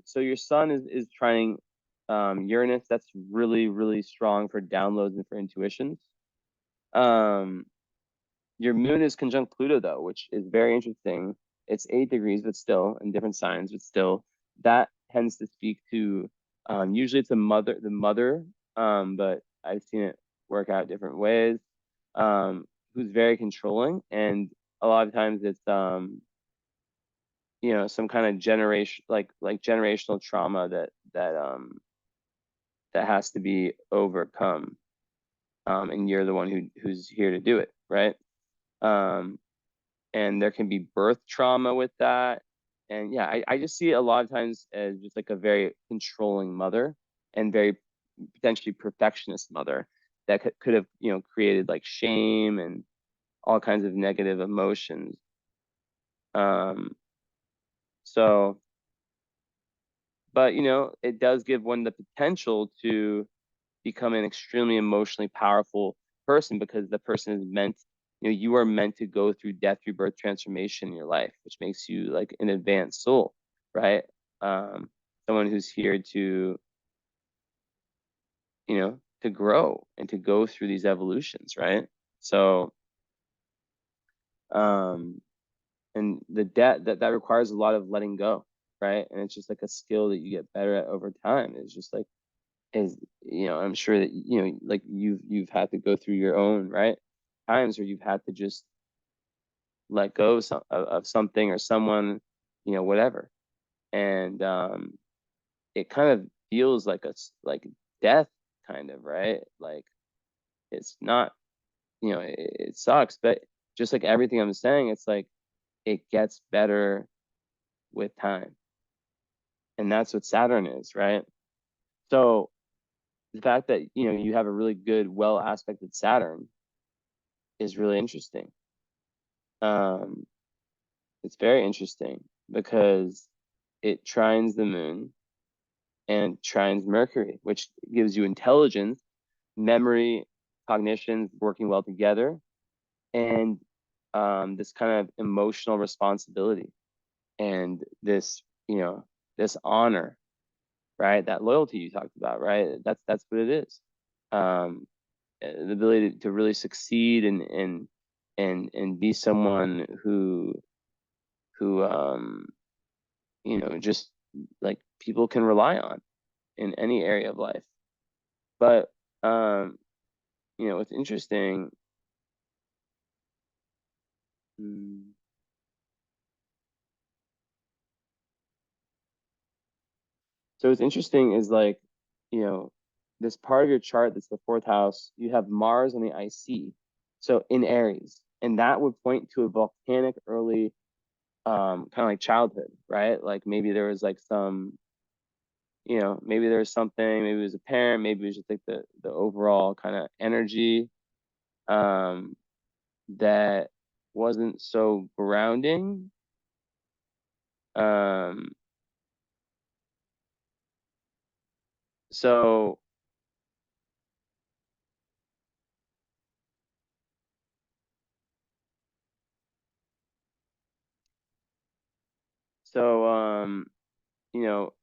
so your sun is trying Uranus. That's really, really strong for downloads and for intuitions. Um your moon is conjunct Pluto though, which is very interesting. It's 8 degrees, but still in different signs, but still that tends to speak to usually it's the mother, but I've seen it work out different ways, who's very controlling, and a lot of times it's some kind of generation, like generational trauma that has to be overcome, and you're the one who's here to do it, right? um and there can be birth trauma with that. And yeah, I just see it a lot of times as just like a very controlling mother, and very potentially perfectionist mother, that could have created like shame and all kinds of negative emotions. So, but it does give one the potential to become an extremely emotionally powerful person, because the person is meant, you are meant to go through death, rebirth, transformation in your life, which makes you like an advanced soul, right? Someone who's here to, to grow and to go through these evolutions, right? So, um, and the debt that requires a lot of letting go, right? And it's just like a skill that you get better at over time. It's just like, I'm sure that like you've had to go through your own, right, times where you've had to just let go of something or someone, whatever. And it kind of feels like like death, kind of, right? Like, it's not, it sucks, but just like everything I'm saying, it's like it gets better with time. And that's what Saturn is, right? So the fact that you have a really good, well aspected Saturn is really interesting. Um, it's very interesting because it trines the moon and trines Mercury, which gives you intelligence, memory, cognition working well together, and this kind of emotional responsibility, and this honor, right? That loyalty you talked about, right? That's what it is. Um, the ability to really succeed and be someone who just like people can rely on in any area of life. But what's interesting, mm, so what's interesting is like, you know, this part of your chart that's the fourth house, you have Mars on the IC, so in Aries, and that would point to a volcanic early kind of like childhood, right? Like maybe there was like some, maybe there was something, maybe it was a parent, maybe it was just like the overall kind of energy um that wasn't so grounding. Um so so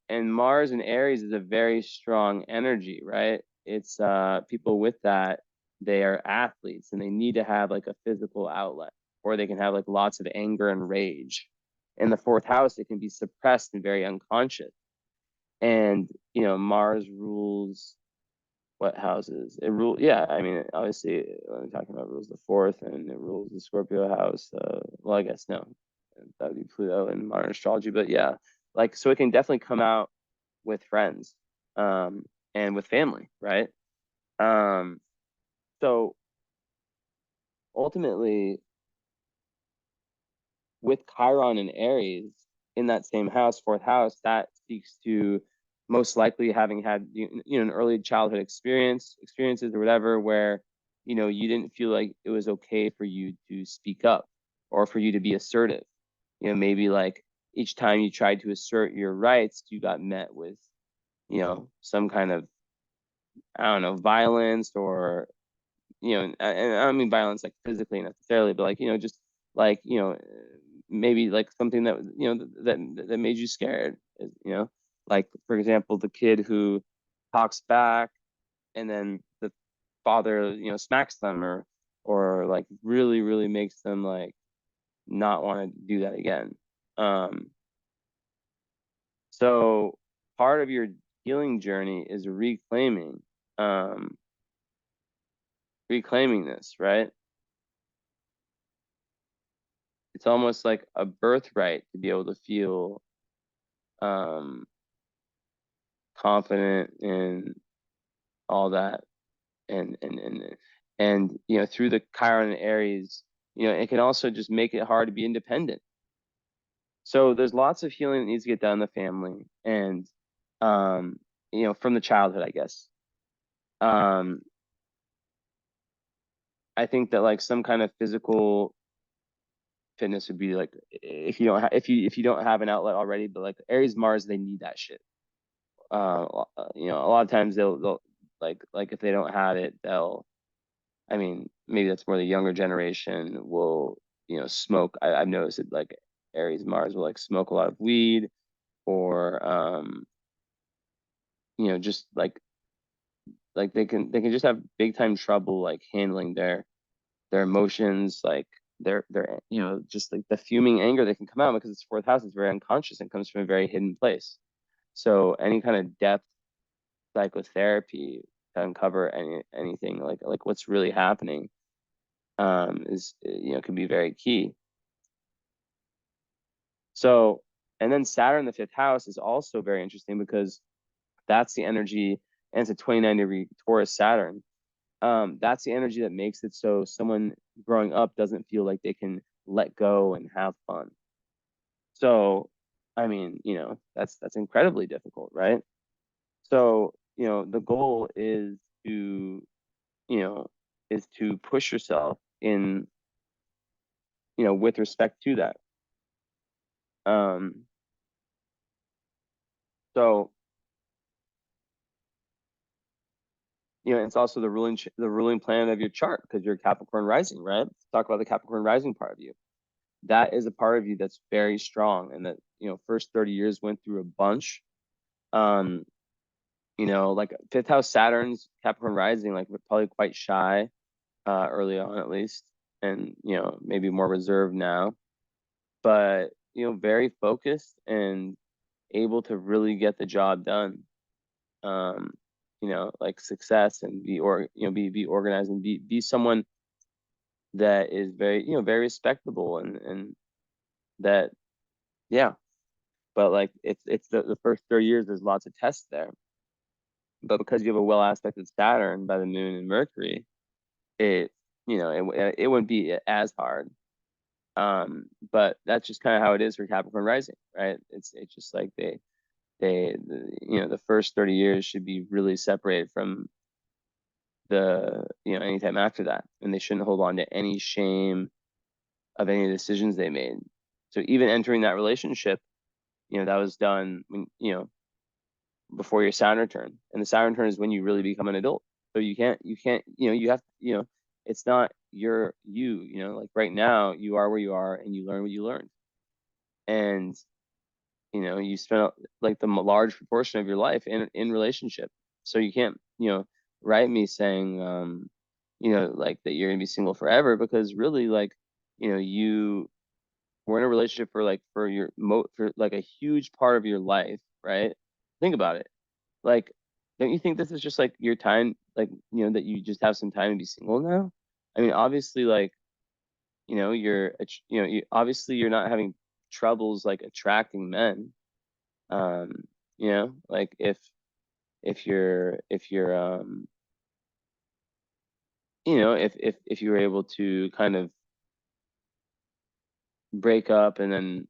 and Mars and Aries is a very strong energy, right? It's people with that, they are athletes and they need to have like a physical outlet, or they can have like lots of anger and rage. In the fourth house, it can be suppressed and very unconscious. And Mars rules what houses? It rules, yeah. I mean, obviously, when I'm talking about, rules the fourth, and it rules the Scorpio house. Well, I guess no, that would be Pluto in modern astrology. But yeah, like, so it can definitely come out with friends, and with family, right? Um, so ultimately, with Chiron and Aries in that same house, fourth house, that speaks to most likely having had an early childhood experiences or whatever, where you didn't feel like it was okay for you to speak up or for you to be assertive. Maybe like each time you tried to assert your rights, you got met with some kind of, I don't know, violence, or and I don't mean violence like physically necessarily, but like just like maybe like something that that made you scared. Like, for example, the kid who talks back, and then the father smacks them, or like really makes them like not want to do that again. Um, so part of your healing journey is um reclaiming this, right? It's almost like a birthright to be able to feel um, confident in all that, and through the Chiron and Aries, it can also just make it hard to be independent. So there's lots of healing that needs to get done in the family, and from the childhood, I guess. Um, I think that like some kind of fitness would be like, if you don't have an outlet already, but like Aries Mars, they need that shit. You know, a lot of times they'll like if they don't have it, I mean, maybe that's more the younger generation will, you know, smoke. I've noticed it, like Aries Mars will like smoke a lot of weed, or you know, just like they can just have big time trouble like handling their emotions, like their you know, just like the fuming anger that can come out because it's fourth house. It's very unconscious and comes from a very hidden place. So any kind of depth psychotherapy to uncover anything like what's really happening is, you know, can be very key. So, and then Saturn, the fifth house, is also very interesting because that's the energy, and it's a 29-degree Taurus Saturn. That's the energy that makes it so someone growing up doesn't feel like they can let go and have fun. So, I mean, you know, that's incredibly difficult, right? So, you know, the goal is to, you know, is to push yourself in, you know, with respect to that. Um, so, you know, it's also the ruling planet of your chart because you're Capricorn rising, right? Let's talk about the Capricorn rising part of you. That is a part of you that's very strong, and that, you know, first 30 years went through a bunch. Um, you know, like fifth house Saturn's Capricorn rising, like we're probably quite shy, early on at least, and you know, maybe more reserved now, but you know, very focused and able to really get the job done. Um, you know, like success, and be organized, and be someone that is very, you know, very respectable, and that, yeah. But like it's the first 30 years, there's lots of tests there. But because you have a well aspected Saturn by the moon and Mercury, it, you know, it wouldn't be as hard. But that's just kind of how it is for Capricorn rising, right? It's just like you know, the first 30 years should be really separated from the, you know, anytime after that, and they shouldn't hold on to any shame of any decisions they made. So even entering that relationship, you know, that was done when, you know, before your Saturn return, and the Saturn return is when you really become an adult. So you can't, you know, you have, you know, it's not you know, like right now you are where you are and you learn what you learned, and you know, you spent like the large proportion of your life in relationship. So you can't, you know, write me saying, you know, like that you're gonna be single forever, because really, like, you know, you were in a relationship for like for like a huge part of your life, right? Think about it. Like, don't you think this is just like your time, like, you know, that you just have some time to be single now? I mean, obviously, like, you know, you know, obviously you're not having troubles like attracting men. Um, you know, like if you're you know, if you were able to kind of break up and then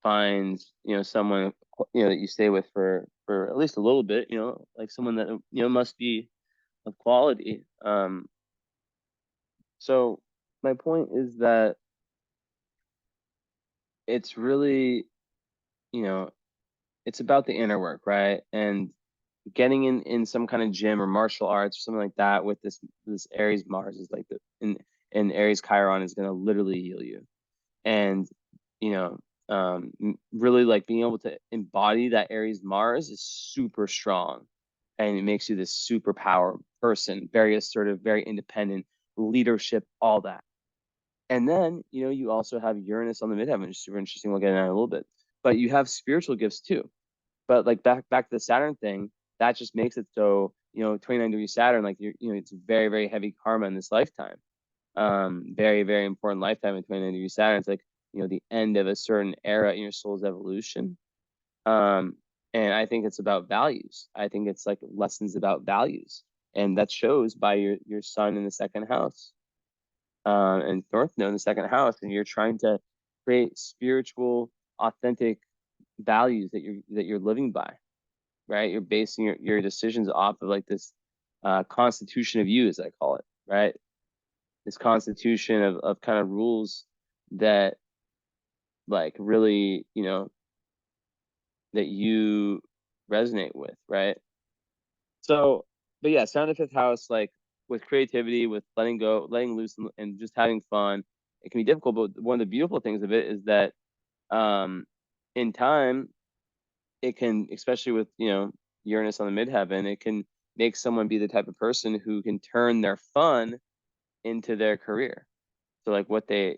find, you know, someone, you know, that you stay with for at least a little bit, you know, like someone that, you know, must be of quality. So my point is that it's really, you know, it's about the inner work, right? And getting in some kind of gym or martial arts or something like that with this Aries Mars is like and Aries Chiron is going to literally heal you. And you know, really like being able to embody that Aries Mars is super strong, and it makes you this superpower person, very assertive, very independent, leadership, all that. And then, you know, you also have Uranus on the midheaven, which is super interesting. We'll get into that in a little bit. But you have spiritual gifts too. But like back to the Saturn thing, that just makes it so, you know, 29-degree Saturn, like you know, it's very, very heavy karma in this lifetime. Very, very important lifetime in 29-degree Saturn. It's like, you know, the end of a certain era in your soul's evolution. Um, and I think it's about values. I think it's like lessons about values. And that shows by your sun in the second house, and North Node in the second house, and you're trying to create spiritual, authentic values that you're living by, right? You're basing your decisions off of like this constitution of you, as I call it, right? This constitution of kind of rules that like really, that you resonate with, right? So, but yeah, Sound of Fifth House, like with creativity, with letting go, letting loose, and just having fun, it can be difficult. But one of the beautiful things of it is that um, in time, it can, especially with, Uranus on the midheaven, it can make someone be the type of person who can turn their fun into their career. So like what they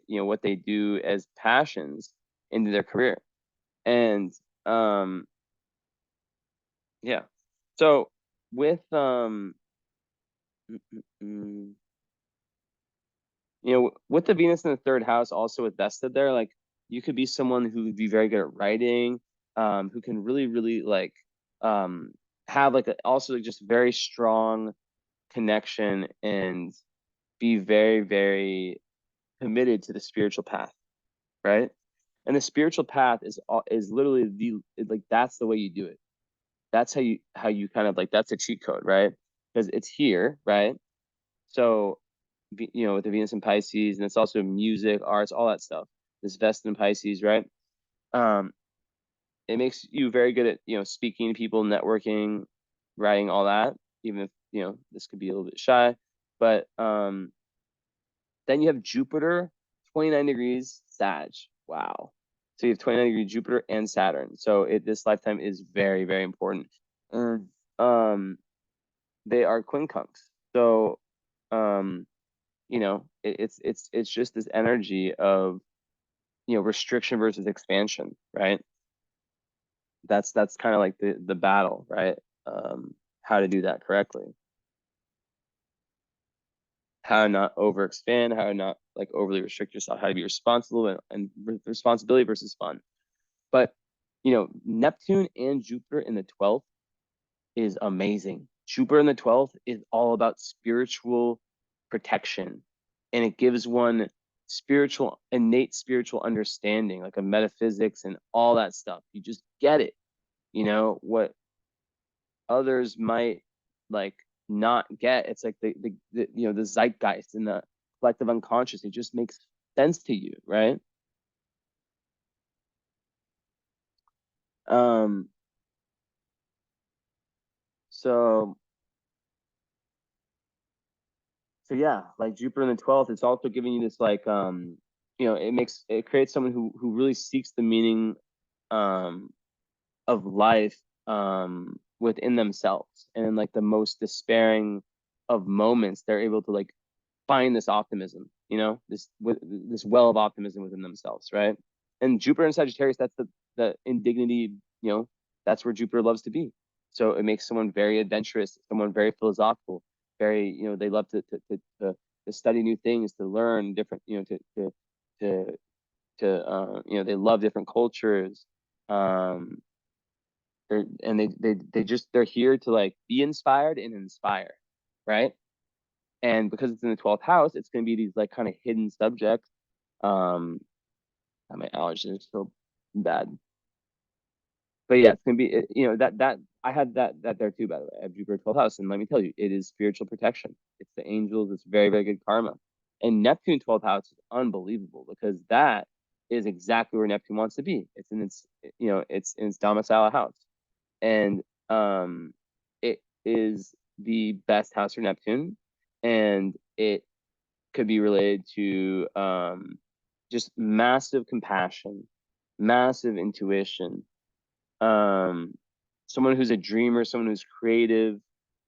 do as passions into their career. And yeah. So with mm, mm, mm, with the Venus in the third house, also with vested there, like you could be someone who would be very good at writing, who can really, really like um have like also like just very strong connection and be very, very committed to the spiritual path, right? And the spiritual path is literally like that's the way you do it. That's how you kind of like that's a cheat code, right? Because it's here, right? So with the Venus in Pisces, and it's also music, arts, all that stuff. This Vesta in Pisces, right? Um, it makes you very good at speaking to people, networking, writing, all that. Even if this could be a little bit shy, but then you have Jupiter, 29 degrees Sag. Wow. So you have 29-degree Jupiter and Saturn. So this lifetime is very, very important. And they are quincunx. So it's just this energy of restriction versus expansion, right? That's kind of like the battle, right? How to do that correctly, how to not overexpand, how to not like overly restrict yourself, how to be responsible and responsibility versus fun. But Neptune and Jupiter in the 12th is amazing. Jupiter in the 12th is all about spiritual protection, and it gives one innate spiritual understanding, like a metaphysics and all that stuff. You just get it. What others might like not get. It's like the zeitgeist and the collective unconscious. It just makes sense to you, right? Um, so so yeah, like Jupiter in the 12th, it's also giving you this like it creates someone who really seeks the meaning um of life within themselves, and in like the most despairing of moments they're able to like find this optimism, this well of optimism within themselves, right? And Jupiter in Sagittarius, that's the indignity, that's where Jupiter loves to be. So it makes someone very adventurous, someone very philosophical, very, they love to study new things, to learn different, to they love different cultures. Um, they're here to like be inspired and inspire, right? And because it's in the 12th house, it's going to be these like kind of hidden subjects. Um, my allergies are so bad, but yeah, it's going to be that I had that there too. By the way, I have Jupiter 12th house, and let me tell you, it is spiritual protection. It's the angels. It's very, very good karma. And Neptune 12th house is unbelievable because that is exactly where Neptune wants to be. It's in its domicile house, and it is the best house for Neptune, and it could be related to just massive compassion, massive intuition, um, someone who's a dreamer, someone who's creative,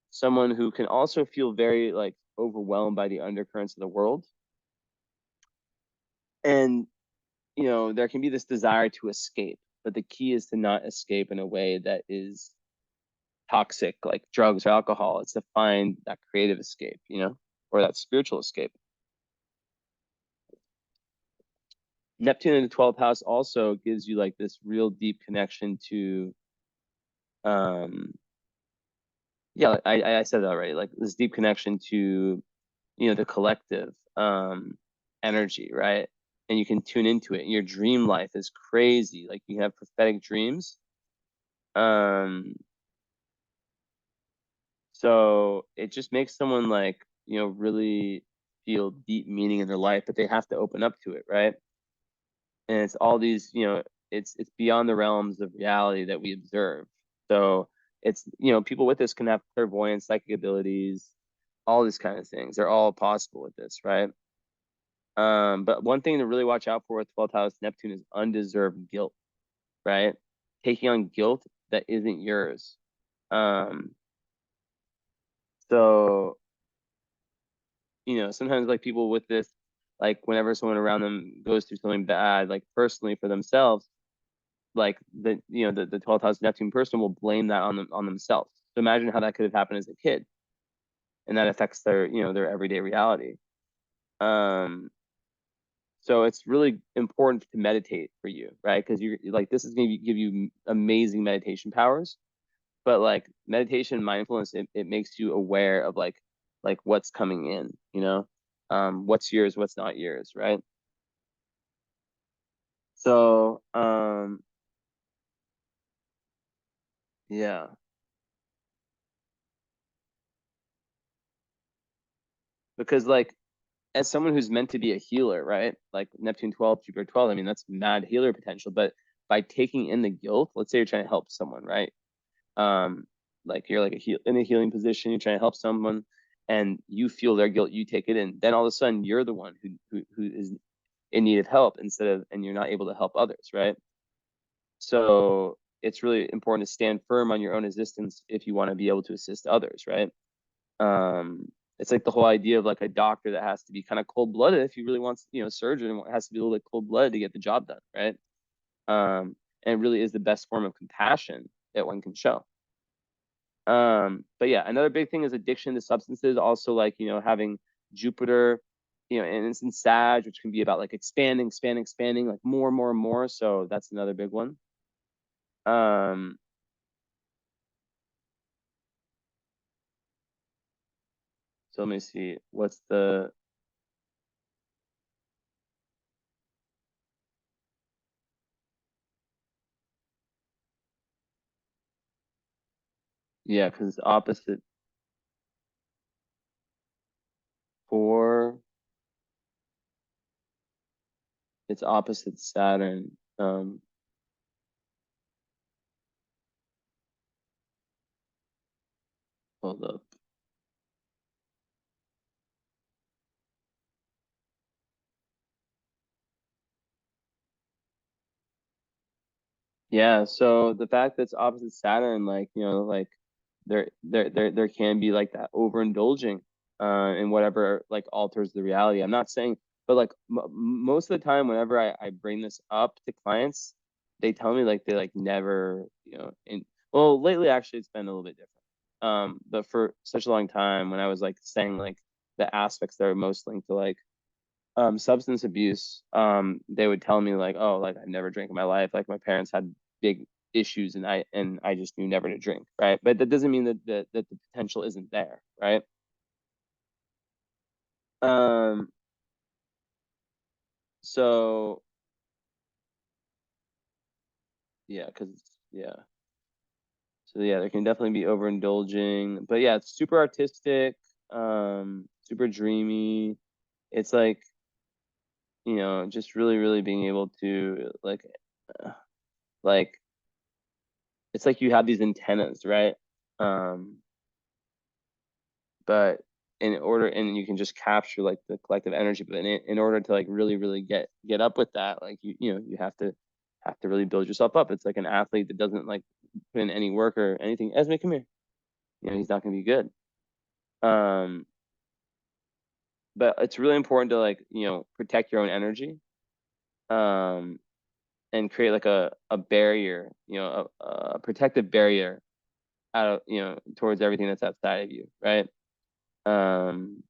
someone who can also feel very like overwhelmed by the undercurrents of the world. And there can be this desire to escape, but the key is to not escape in a way that is toxic, like drugs or alcohol. It's to find that creative escape, or that spiritual escape. Neptune in the 12th house also gives you like this real deep connection to um yeah, I said that already, like this deep connection to the collective energy, right? And you can tune into it. And your dream life is crazy. Like you have prophetic dreams. Um so it just makes someone like, really feel deep meaning in their life, but they have to open up to it, right? and it's all these, it's beyond the realms of reality that we observe. So it's, people with this can have clairvoyance, psychic abilities, all these kind of things. They're all possible with this, right? But one thing to really watch out for with 12th house Neptune is undeserved guilt, right? Taking on guilt that isn't yours. So, sometimes like people with this, like whenever someone around them goes through something bad, like personally for themselves, like the 12th house Neptune person will blame that on themselves. So imagine how that could have happened as a kid, and that affects their everyday reality. So it's really important to meditate for you, right? Because you're like, this is going to give you amazing meditation powers, but like meditation, mindfulness, it makes you aware of like what's coming in, what's yours, what's not yours, right? So, yeah, because like as someone who's meant to be a healer, right? Like Neptune 12, Jupiter 12, I mean, that's mad healer potential. But by taking in the guilt, let's say you're trying to help someone, right? Um, like you're like in a healing position, you're trying to help someone and you feel their guilt, you take it in. Then all of a sudden you're the one who is in need of help and you're not able to help others, right? So it's really important to stand firm on your own existence if you want to be able to assist others, right? Um, it's like the whole idea of like a doctor that has to be kind of cold blooded if he really wants, surgeon has to be a little bit cold blooded to get the job done, right? And it really is the best form of compassion that one can show. But yeah, another big thing is addiction to substances. Also, like having Jupiter, and it's in Sag, which can be about like expanding, like more and more and more. So that's another big one. Um, so let me see, what's the yeah, because it's opposite for it's opposite Saturn. Hold up. Yeah, so the fact that it's opposite Saturn, like, like there can be like that overindulging in whatever like alters the reality. I'm not saying, but like most of the time, whenever I bring this up to clients, they tell me like they like never, well, lately actually it's been a little bit different. But for such a long time, when I was like saying like the aspects that are most linked to like substance abuse, they would tell me like, oh, like I've never drank in my life. Like my parents had big issues and I just knew never to drink, right? But that doesn't mean that the potential isn't there, right? Um, so yeah, because yeah. So yeah, there can definitely be overindulging. But yeah, it's super artistic, super dreamy. It's like, just really, really being able to uh, like it's like you have these antennas, right? Um, but in order, and you can just capture like the collective energy, but in order to like really, really get up with that, like you have to really build yourself up. It's like an athlete that doesn't like put in any work or anything. Esme, come here. He's not gonna be good. Um, but it's really important to like, protect your own energy. Um, and create like a barrier, a protective barrier out of, towards everything that's outside of you, right? Um,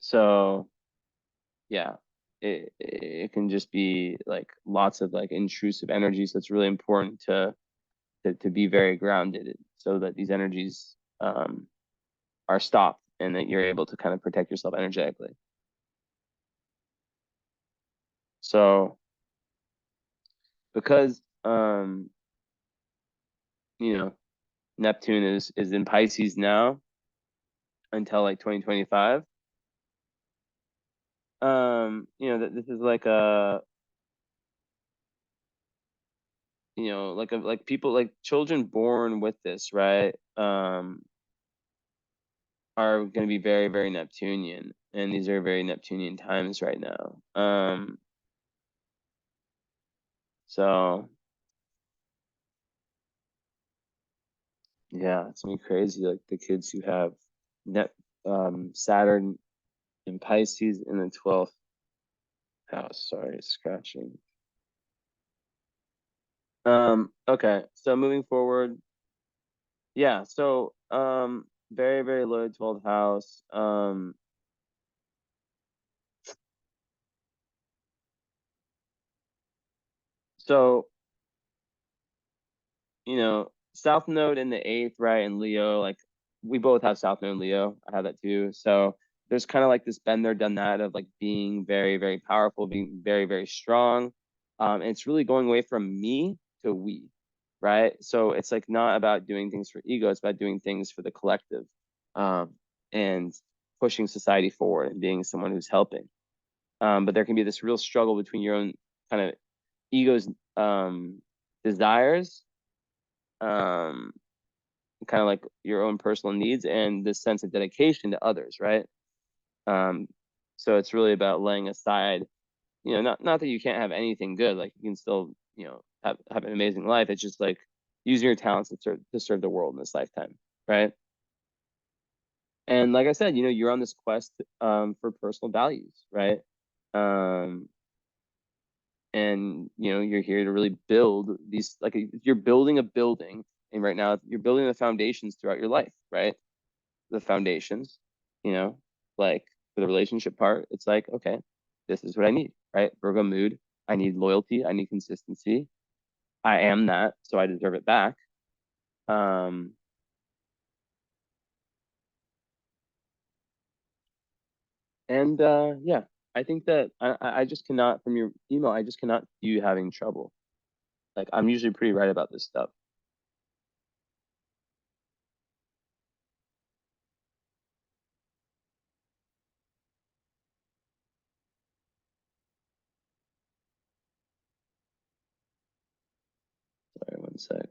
so yeah, it can just be like lots of like intrusive energy. So it's really important to be very grounded so that these energies are stopped and that you're able to kind of protect yourself energetically. So because you know, Neptune is in Pisces now until like 2025. that this is like a, like people, like children born with this, right? Are going to be very, very Neptunian, and these are very Neptunian times right now. So yeah, it's gonna be crazy. Like the kids who have net Saturn and Pisces in the 12th house. Sorry, scratching. Okay, so moving forward, yeah, so very, very low 12th house. So South Node in the 8th, right? And Leo, like we both have South Node and Leo. I have that too. So there's kind of like this been there, done that of like being very, very powerful, being very, very strong. And it's really going away from me to we, right? So it's like not about doing things for ego, it's about doing things for the collective, and pushing society forward and being someone who's helping. But there can be this real struggle between your own kind of ego's desires, um, kind of like your own personal needs and this sense of dedication to others, right? Um, so it's really about laying aside, not that you can't have anything good, like you can still, have an amazing life. It's just like using your talents to serve the world in this lifetime, right? And like I said, you're on this quest for personal values, right? Um, and you're here to really build these, like you're building a building, and right now you're building the foundations throughout your life, right? The foundations, you know, like for the relationship part, it's like, okay, this is what I need, right? Virgo mood, I need loyalty, I need consistency. I am that, so I deserve it back. Um, and yeah, I think that I just cannot, from your email, I just cannot see you having trouble. Like I'm usually pretty right about this stuff. Sorry, one sec.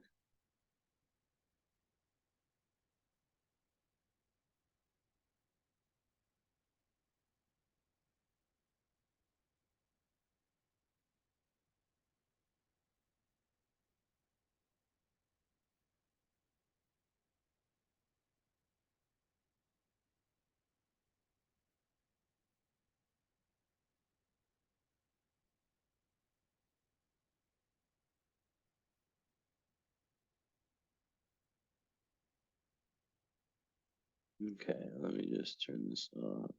Okay, let me just turn this off.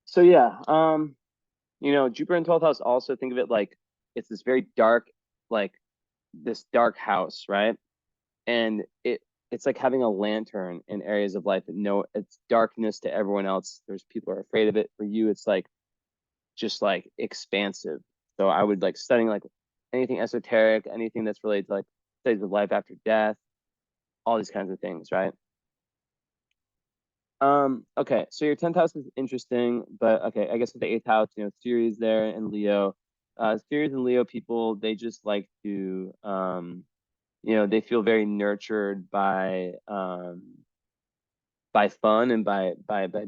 So yeah, Jupiter in 12th house, also think of it like it's this very dark, like this dark house, right? And it's like having a lantern in areas of life that know it's darkness to everyone else. There's people are afraid of it. For you, it's like just like expansive. So I would like studying like anything esoteric, anything that's related to like studies of life after death, all these kinds of things, right? Okay, so your 10th house is interesting, but okay, I guess with the 8th house, Ceres there and Leo. Ceres and Leo people, they just like to they feel very nurtured by fun and by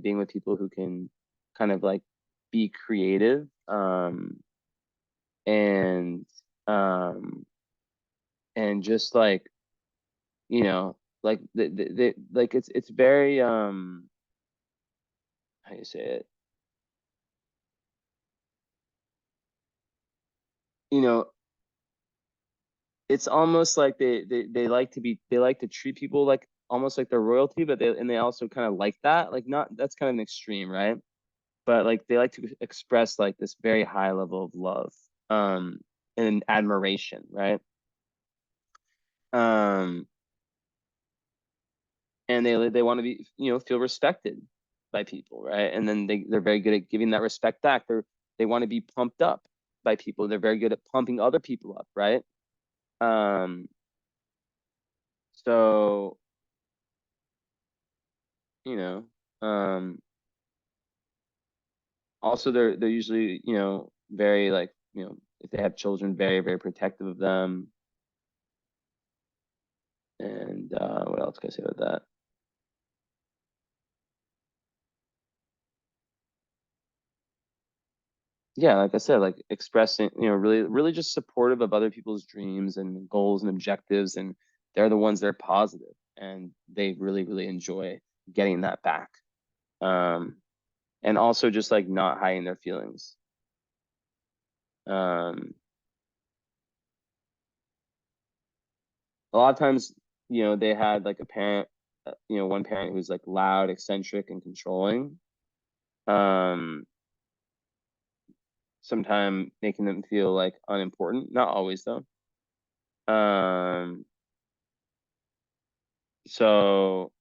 being with people who can kind of like be creative, and um and just like like like it's very how do you say it, you know it's almost like they like to treat people like almost like they're royalty, but they also kind of like that, like not, that's kind of an extreme, right? But like they like to express like this very high level of love, um and admiration, right? um and they want to be, feel respected by people, right? And then they're very good at giving that respect back. They want to be pumped up by people. They're very good at pumping other people up, right? um so you know um Also, they're usually, very like, if they have children, very, very protective of them. And what else can I say about that? Yeah, like I said, like expressing, really, really just supportive of other people's dreams and goals and objectives, and they're the ones that are positive, and they really, really enjoy getting that back. Um, and also just like not hiding their feelings. Um, a lot of times, they had like a parent, one parent who's like loud, eccentric, and controlling. Um, Sometimes making them feel like unimportant. Not always though. Um, so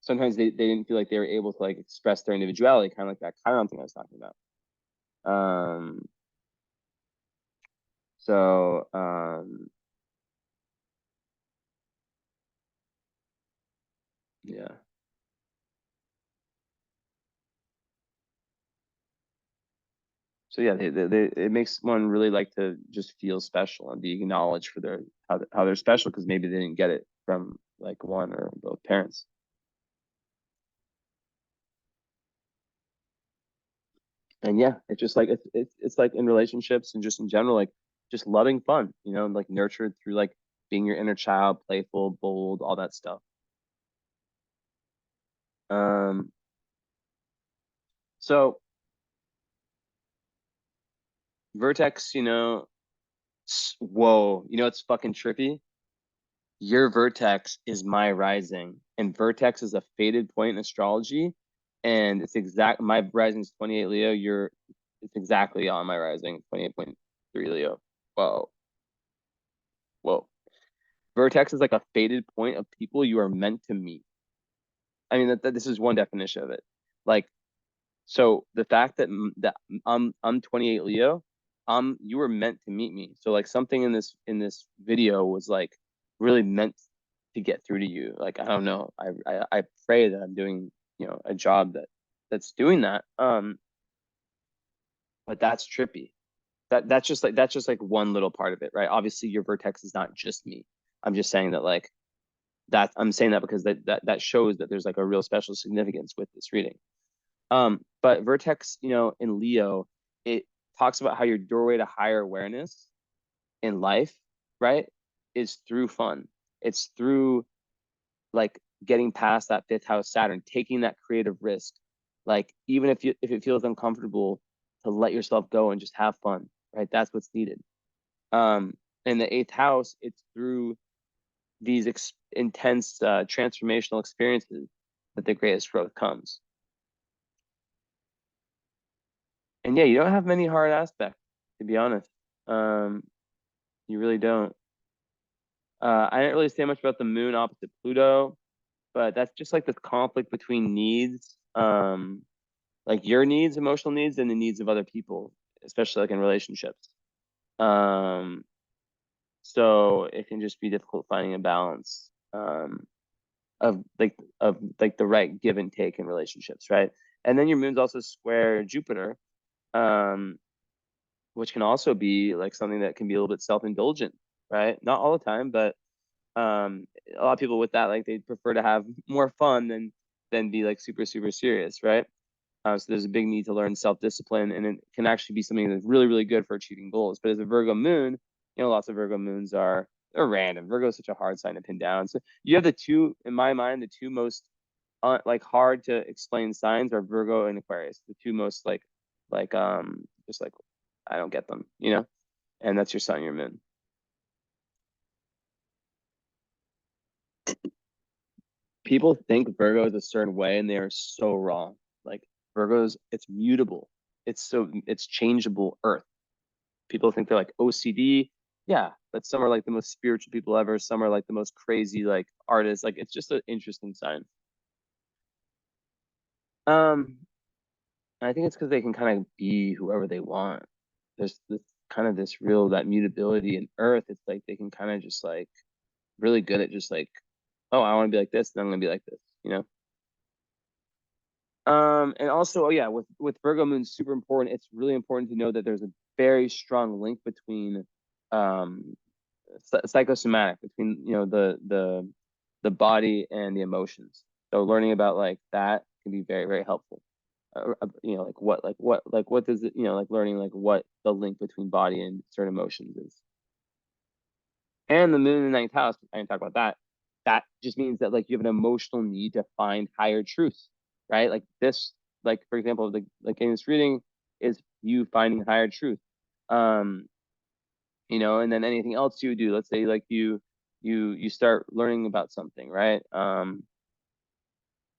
sometimes they didn't feel like they were able to like express their individuality, kind of like that Chiron thing I was talking about. Um, so yeah. So yeah, it makes one really like to just feel special and be acknowledged for their how they're special because maybe they didn't get it from like one or both parents. And yeah, it's just like it's like in relationships and just in general, like just loving fun, like nurtured through like being your inner child, playful, bold, all that stuff. Um, so Vertex, whoa, it's fucking trippy. Your vertex is my rising, and vertex is a fated point in astrology, and it's exact. My rising is 28 Leo. It's exactly on my rising, 28.3 Leo. Whoa, whoa. Vertex is like a fated point of people you are meant to meet. I mean, that this is one definition of it. Like, so the fact that I'm 28 Leo, you were meant to meet me. So like something in this video was like really meant to get through to you. Like I don't know. I pray that I'm doing, a job that's doing that. But that's trippy. That's just like one little part of it, right? Obviously your vertex is not just me. I'm just saying that like that I'm saying that because that shows that there's like a real special significance with this reading. But Vertex, in Leo, it talks about how your doorway to higher awareness in life, right, is through fun. It's through like getting past that fifth house Saturn, taking that creative risk. Like even if it feels uncomfortable to let yourself go and just have fun, right? That's what's needed. In the eighth house, it's through these intense transformational experiences that the greatest growth comes. And yeah, you don't have many hard aspects, to be honest. Um, you really don't. I didn't really say much about the moon opposite Pluto, but that's just like this conflict between needs, like your needs, emotional needs, and the needs of other people, especially like in relationships. Um, so it can just be difficult finding a balance of like the right give and take in relationships, right? And then your moon's also square Jupiter, um, which can also be like something that can be a little bit self-indulgent, right? Not all the time, but a lot of people with that, like they prefer to have more fun than be like super, super serious, right? So there's a big need to learn self-discipline, and it can actually be something that's really, really good for achieving goals. But as a Virgo moon, lots of Virgo moons they're random. Virgo is such a hard sign to pin down. So you have the two, in my mind, the two most like hard to explain signs are Virgo and Aquarius. The two most just like I don't get them, and that's your sun, and your moon. People think Virgo is a certain way and they are so wrong. Like Virgo's, it's mutable. It's changeable Earth. People think they're like OCD. Yeah, but some are like the most spiritual people ever. Some are like the most crazy like artists. Like it's just an interesting sign. Um, I think it's because they can kind of be whoever they want. There's this kind of this real that mutability in Earth. It's like they can kind of just like really good at just like, oh, I want to be like this, then I'm gonna be like this, you know? And also, oh yeah, with Virgo moon, super important. It's really important to know that there's a very strong link between um psychosomatic, between the body and the emotions. So learning about like that can be very, very helpful. What does it, like learning like what the link between body and certain emotions is. And the moon in the ninth house, I didn't talk about that. That just means that like you have an emotional need to find higher truth, right? Like this, like for example, like in this reading is you finding higher truth. Um, and then anything else you do, let's say like you start learning about something, right?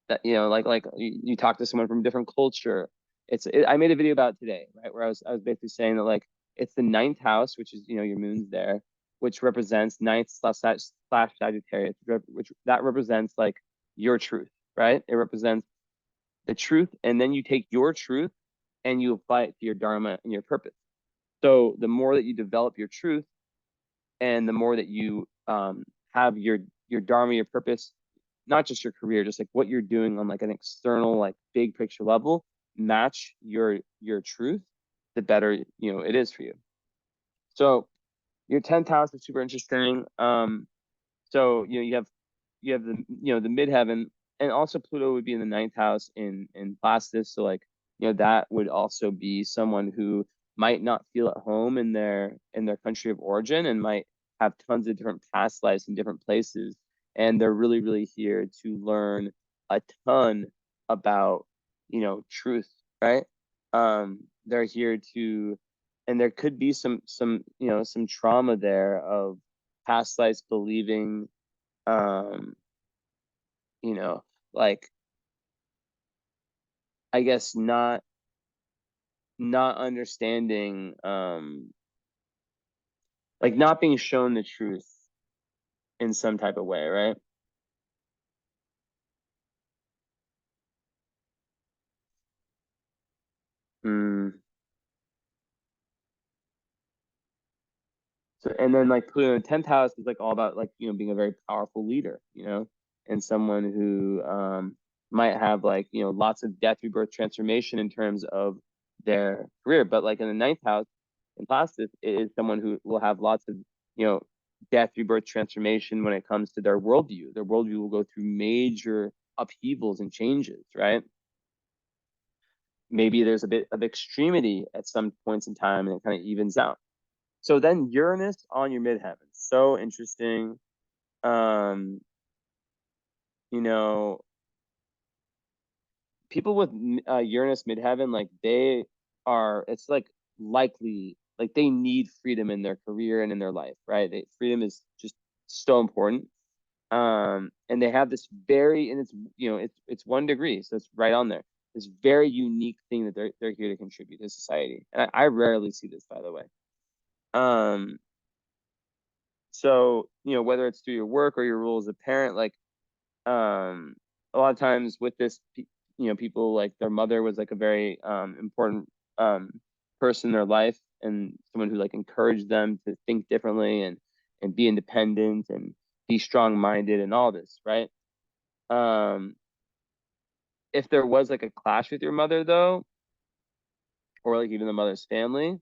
That like you talk to someone from a different culture. I made a video about it today, right, where I was basically saying that like it's the ninth house, which is your moon's there, which represents ninth slash Sagittarius, which that represents like your truth, right? It represents the truth, and then you take your truth and you apply it to your dharma and your purpose. So the more that you develop your truth, and the more that you have your dharma, your purpose, not just your career, just like what you're doing on like an external, like big picture level, match your truth, the better it is for you. So your 10th house is super interesting. So you have the the midheaven, and also Pluto would be in the ninth house in Plastis. So like that would also be someone who might not feel at home in their country of origin, and might have tons of different past lives in different places, and they're really, really here to learn a ton about truth, right? They're here to, and there could be some trauma there of past lives believing um you know like I guess not understanding, like not being shown the truth in some type of way, right? mm. So, and then like Pluto in the 10th house is like all about like being a very powerful leader, and someone who might have like lots of death, rebirth, transformation in terms of their career. But like in the ninth house in Plastic, it is someone who will have lots of you know death, rebirth, transformation when it comes to their worldview. Their worldview will go through major upheavals and changes, right? Maybe there's a bit of extremity at some points in time, and it kind of evens out. So then Uranus on your midheaven. So interesting. Um, you know, People with Uranus midheaven, like it's like likely, like they need freedom in their career and in their life, right? Freedom is just so important. And they have this very, and it's 1 degree, so it's right on there. This very unique thing that they're here to contribute to society. And I rarely see this, by the way. Um, so whether it's through your work or your role as a parent, like um a lot of times with this, people like their mother was like a very important um person in their life, and someone who like encouraged them to think differently and be independent and be strong minded and all this, right? um if there was like a clash with your mother though, or like even the mother's family,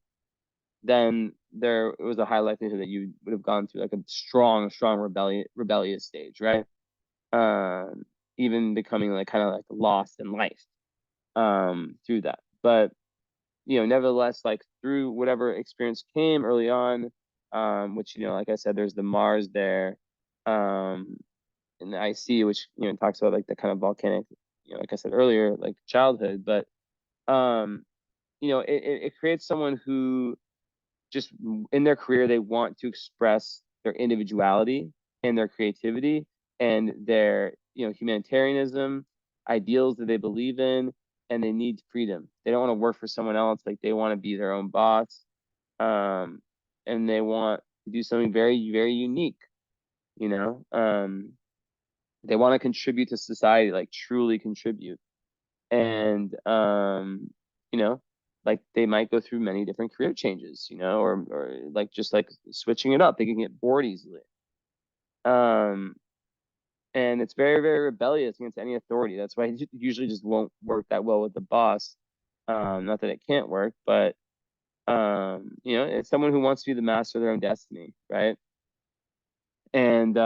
then there was a high likelihood that you would have gone through like a strong rebellious stage, right? um Even becoming like kind of like lost in life through that. But nevertheless, like through whatever experience came early on, which like I said, there's the Mars there, um in the IC, which talks about like the kind of volcanic, like I said earlier, like childhood. But um it creates someone who just in their career they want to express their individuality and their creativity and their humanitarianism, ideals that they believe in, and they need freedom. They don't want to work for someone else. Like they want to be their own boss, um and they want to do something very, very unique. you know um they want to contribute to society, like truly contribute. And you know like they might go through many different career changes, or like just like switching it up. They can get bored easily. um and it's very, very rebellious against any authority. That's why it usually just won't work that well with the boss. Not that it can't work, but it's someone who wants to be the master of their own destiny, right? And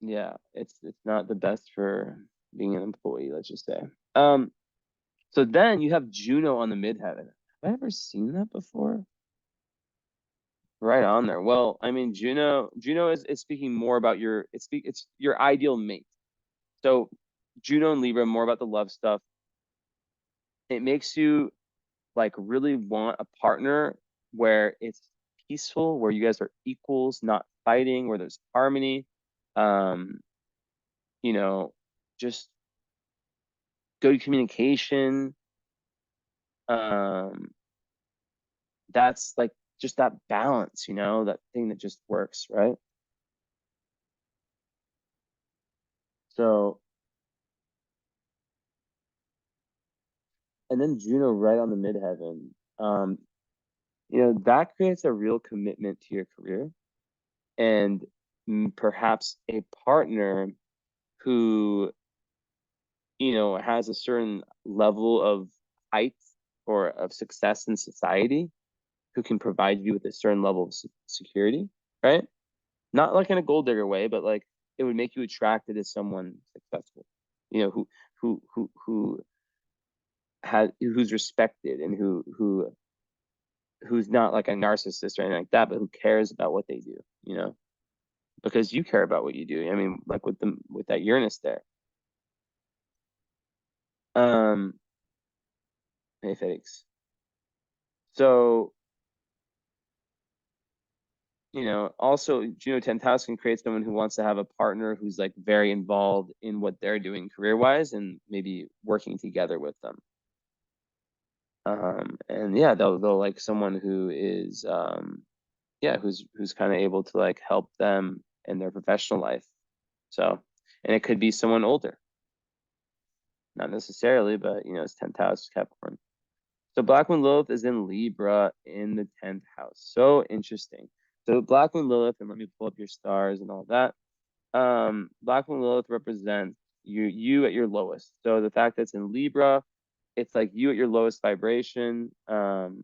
yeah, it's not the best for being an employee, let's just say. So then you have Juno on the midheaven. Have I ever seen that before? Right on there. Well, I mean, Juno is speaking more about it's your ideal mate. So Juno and Libra, more about the love stuff. It makes you like really want a partner where it's peaceful, where you guys are equals, not fighting, where there's harmony. Um, just good communication. Um, that's like just that balance, that thing that just works, right? So, and then Juno right on the midheaven. That creates a real commitment to your career and perhaps a partner who, has a certain level of height or of success in society, who can provide you with a certain level of security, right? Not like in a gold digger way, but like it would make you attracted to someone successful, who who's respected and who's not like a narcissist or anything like that, but who cares about what they do, because you care about what you do. I mean, like with that Uranus there. Um, hey, Felix. So, also Juno 10th house can create someone who wants to have a partner who's like very involved in what they're doing career-wise and maybe working together with them. And yeah, they'll like someone who is who's kind of able to like help them in their professional life. So, and it could be someone older, not necessarily, but it's 10th house Capricorn. So Black Moon Lilith is in Libra in the 10th house. So interesting. So Black Moon Lilith, and let me pull up your stars and all that. Black Moon Lilith represents you at your lowest. So the fact that it's in Libra, it's like you at your lowest vibration. And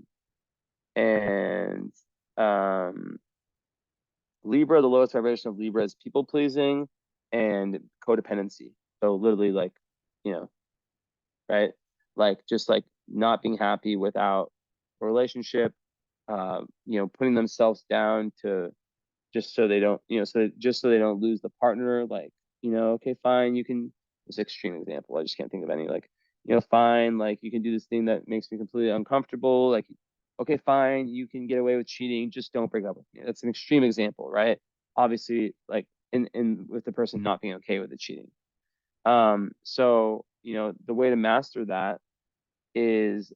Libra, the lowest vibration of Libra is people pleasing and codependency. So literally like, you know, right? Like just like not being happy without a relationship, putting themselves down to just so they don't, just so they don't lose the partner. Like, okay, fine, you can. This extreme example, I just can't think of any. Like, fine, like you can do this thing that makes me completely uncomfortable. Like, okay, fine, you can get away with cheating, just don't break up with me. That's an extreme example, right? Obviously, like in with the person not being okay with the cheating. So the way to master that is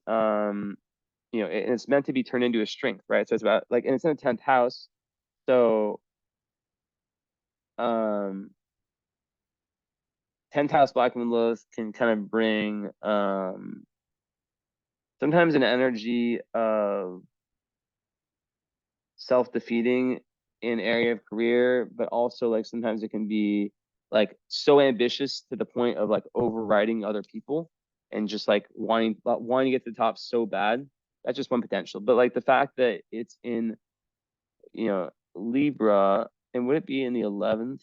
it's meant to be turned into a strength, right? So it's about like, and it's in the 10th house. So 10th house Black Moon Lilith can kind of bring sometimes an energy of self-defeating in area of career, but also like sometimes it can be like so ambitious to the point of like overriding other people and just like wanting to get to the top so bad. That's just one potential. But like the fact that it's in, Libra, and would it be in the 11th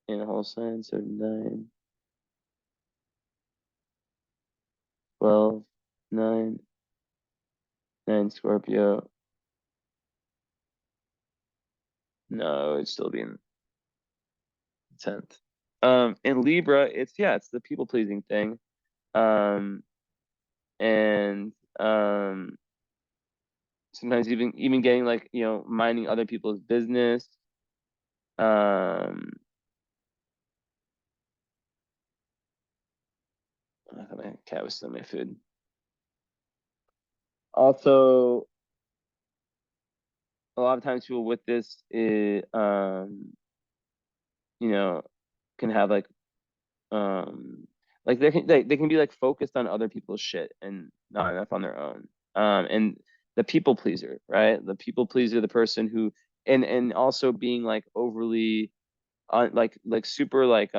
in whole sign? So 9, 12, 9, 9 Scorpio. No, it'd still be in 10th. In Libra, it's the people pleasing thing. Um, and sometimes even getting like, minding other people's business. Um, I thought my cat was stealing my food. Also, a lot of times people with this is, can have like they can be like focused on other people's shit and not enough on their own. And the people pleaser, right? The people pleaser, the person who and also being like overly like super like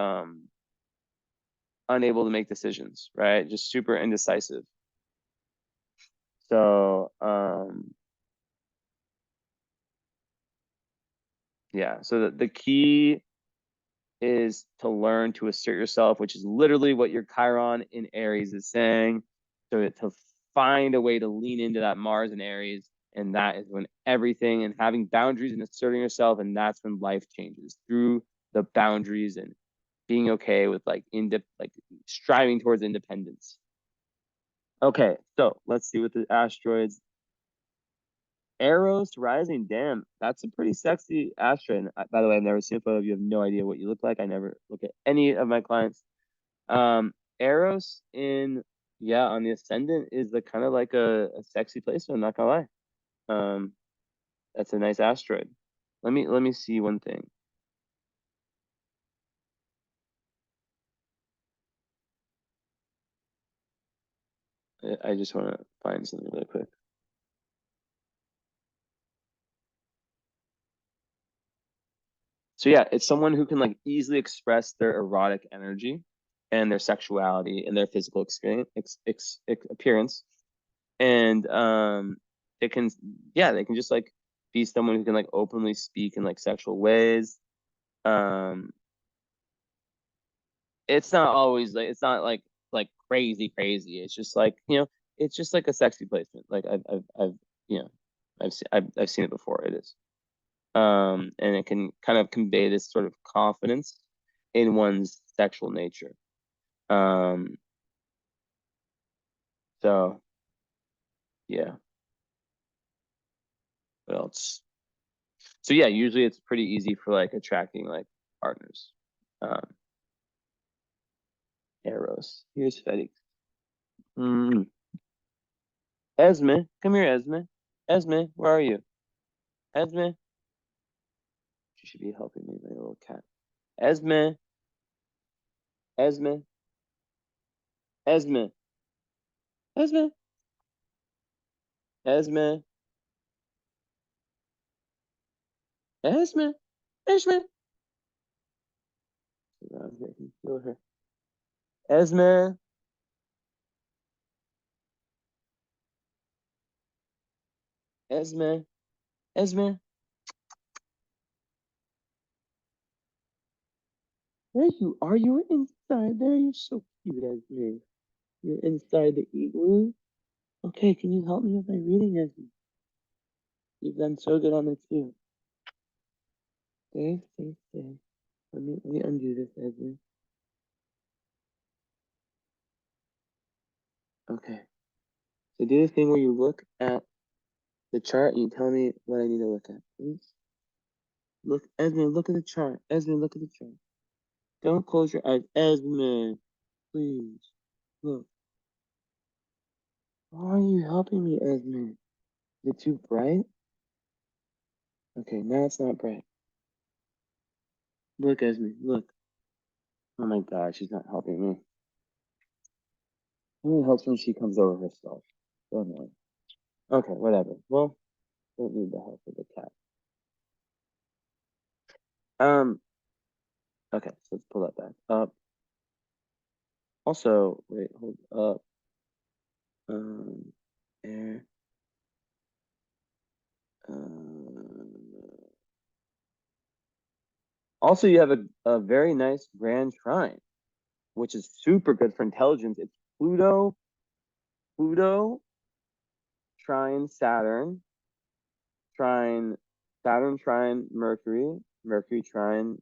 unable to make decisions, right? Just super indecisive. So yeah, so the key is to learn to assert yourself, which is literally what your Chiron in Aries is saying. So to find a way to lean into that Mars in Aries, and that is when everything and having boundaries and asserting yourself, and that's when life changes through the boundaries and being okay with like like striving towards independence. Okay, so let's see what the asteroids. Eros rising, damn, that's a pretty sexy asteroid. By the way, I've never seen a photo of you. Have no idea what you look like. I never look at any of my clients. Eros in yeah on the ascendant is the kind of like a sexy place. I'm not gonna lie. That's a nice asteroid. Let me see one thing. I just want to find something really quick. So yeah, it's someone who can like easily express their erotic energy and their sexuality and their physical experience, appearance, and it can yeah they can just like be someone who can like openly speak in like sexual ways. Um, it's not always like it's not like crazy. It's just like it's just like a sexy placement. Like I've you know I've seen it before. It is. And it can kind of convey this sort of confidence in one's sexual nature. Um, so yeah, what else? So yeah, usually it's pretty easy for like attracting like partners. Um, Eros. Here's Felix. Mm. Esme, come here, Esme. Esme, where are you? Esme, she should be helping me, my little cat. Esme, Esme, Esme, Esme, Esme, Esme, Esme. Around here, I can feel her. Esme, Esme, Esme. There you are. You were inside there. You're so cute, Esme. You're inside the igloo. Okay, can you help me with my reading, Esme? You've done so good on it too. Stay, stay, stay. Let me undo this, Esme. Okay. So do the thing where you look at the chart and you tell me what I need to look at, please. Look, Esme, look at the chart. Esme, look at the chart. Don't close your eyes. Esme, please. Look. Why are you helping me, Esme? Is it too bright? Okay, now it's not bright. Look, Esme, look. Oh my God, she's not helping me. Only helps when she comes over herself. So annoying. Okay, whatever. Well, don't need the help of the cat. Um, okay, so let's pull that back up. Also, wait, hold up. There. Um, Also, you have a very nice grand trine, which is super good for intelligence. It's Pluto, trine Saturn trine Mercury, Mercury trine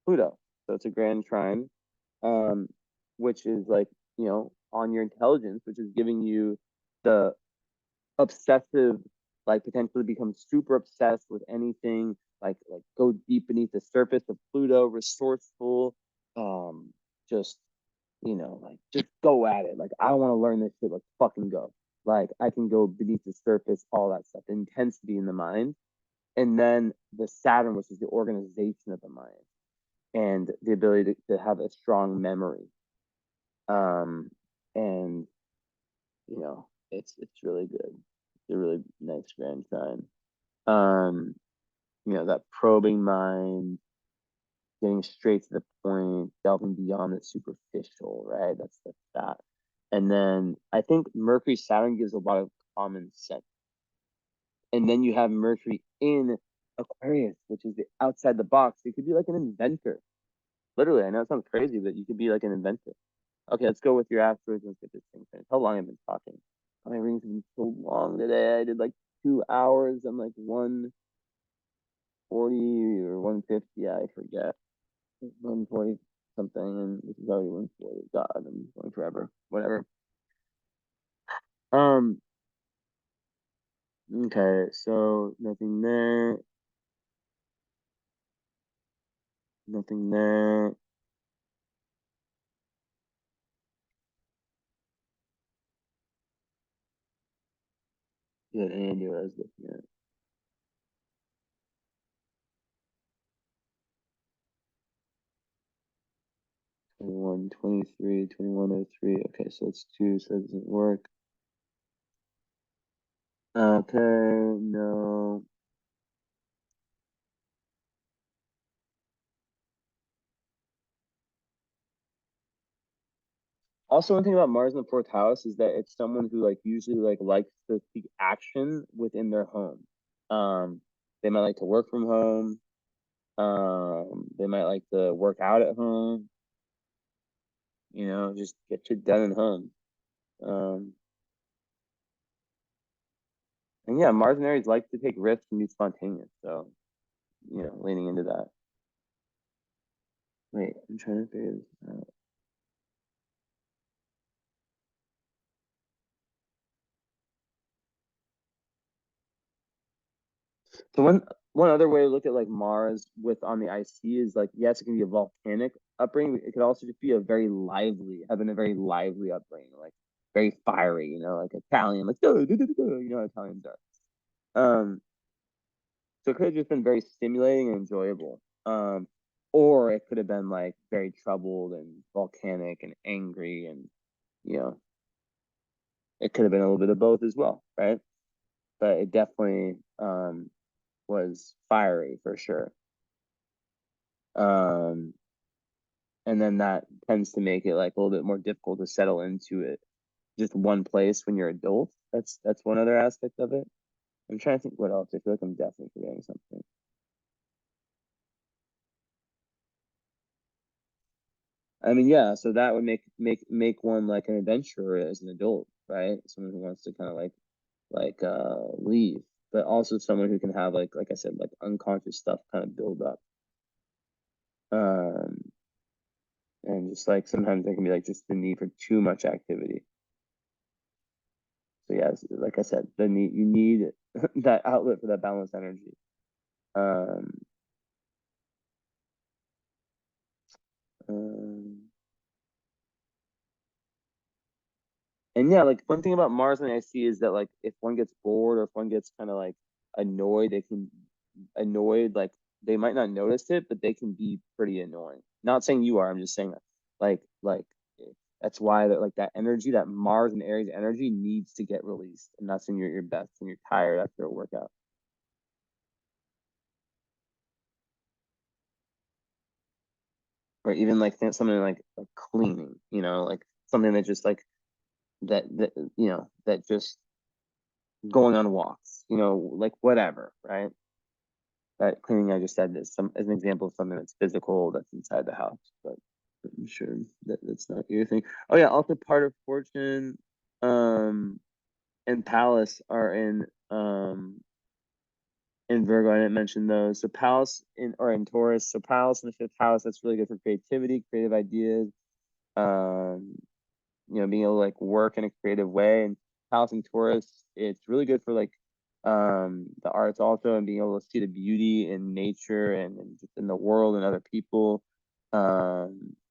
Pluto. So it's a grand trine, um, which is like, on your intelligence, which is giving you the obsessive, like potentially become super obsessed with anything, like go deep beneath the surface of Pluto, resourceful, just like just go at it. Like I want to learn this shit, like fucking go. Like I can go beneath the surface, all that stuff, the intensity in the mind. And then the Saturn, which is the organization of the mind and the ability to have a strong memory. And it's really good. It's a really nice grand trine. Um, that probing mind, getting straight to the point, delving beyond the superficial, right? That's that. And then I think Mercury Saturn gives a lot of common sense. And then you have Mercury in Aquarius, which is the outside the box. You could be like an inventor. Literally, I know it sounds crazy, but you could be like an inventor. Okay, let's go with your asteroids. Let's get this thing finished. How long have I been talking? Oh, my readings have been so long today. I did like 2 hours. I'm like 140 or 150. I forget. 140 something, and this is already 140. God, I'm going forever. Whatever. Um. Okay, so nothing there. Nothing there. Yeah, Andy, what I was looking at. 21, 23, 2103. Okay, so it's 2, so it doesn't work. Okay, no. Also, one thing about Mars in the fourth house is that it's someone who like usually like likes to take action within their home. Um, they might like to work from home. They might like to work out at home. Just get shit done at home. Um, and yeah, Mars and Aries like to take risks and be spontaneous. So, leaning into that. Wait, I'm trying to figure this out. So one other way to look at like Mars with on the IC is like, yes, it can be a volcanic upbringing. It could also just be a very lively, having a very lively upbringing, like very fiery, like Italian, like how Italians are. Um, so it could have just been very stimulating and enjoyable. Or it could have been like very troubled and volcanic and angry, and you know, it could have been a little bit of both as well, right? But it definitely was fiery for sure. Um, and then that tends to make it like a little bit more difficult to settle into it just one place when you're adult. That's one other aspect of it. I'm trying to think what else. I feel like I'm definitely forgetting something. I mean, yeah, so that would make one like an adventurer as an adult, right? Someone who wants to kind of like leave, but also someone who can have like I said, like unconscious stuff kind of build up. Um, and just like sometimes there can be like just the need for too much activity. So yeah, like I said, the need you need that outlet for that balanced energy. Um, um, and yeah, like one thing about Mars and I see is that like if one gets bored or if one gets kind of like annoyed, they can annoyed like they might not notice it, but they can be pretty annoying. Not saying you are. I'm just saying that like that's why that like that energy, that Mars and Aries energy needs to get released, and that's when you're your best and you're tired after a workout. Or even like something like cleaning, like something that just like that just going on walks, like whatever, right? That cleaning I just said is some as an example of something that's physical that's inside the house, but I'm sure that's not your thing. Oh yeah, also part of Fortune, and Palace are in Virgo. I didn't mention those. So Palace in Taurus. So Palace in the fifth house, that's really good for creativity, creative ideas. Um, being able to like work in a creative way. And House and Taurus, it's really good for like the arts also, and being able to see the beauty in nature and just in the world and other people.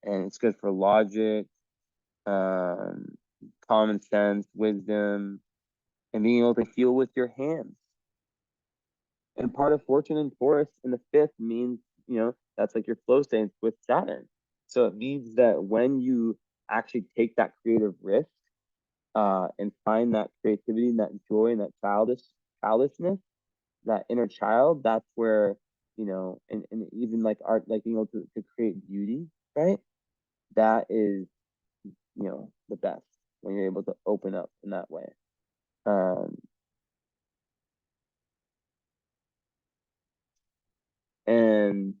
And it's good for logic, um, common sense, wisdom, and being able to heal with your hands. And part of Fortune and Taurus in the fifth means, that's like your flow states with Saturn. So it means that when you actually take that creative risk, and find that creativity and that joy and that childishness, that inner child, that's where and even like art, like being able to create beauty, right? That is, the best when you're able to open up in that way. Um, and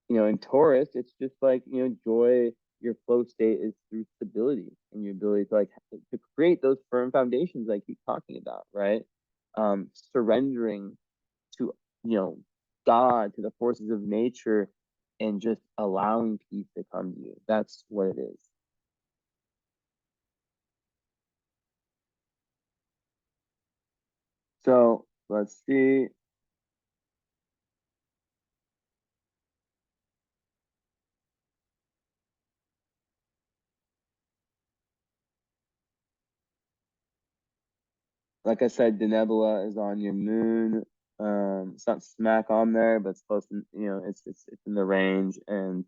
in Taurus, it's just like, joy, your flow state is through stability and your ability to like to create those firm foundations I keep talking about, right? Surrendering to, God, to the forces of nature, and just allowing peace to come to you. That's what it is. So let's see. Like I said, the nebula is on your moon. It's not smack on there, but it's close to, it's in the range. And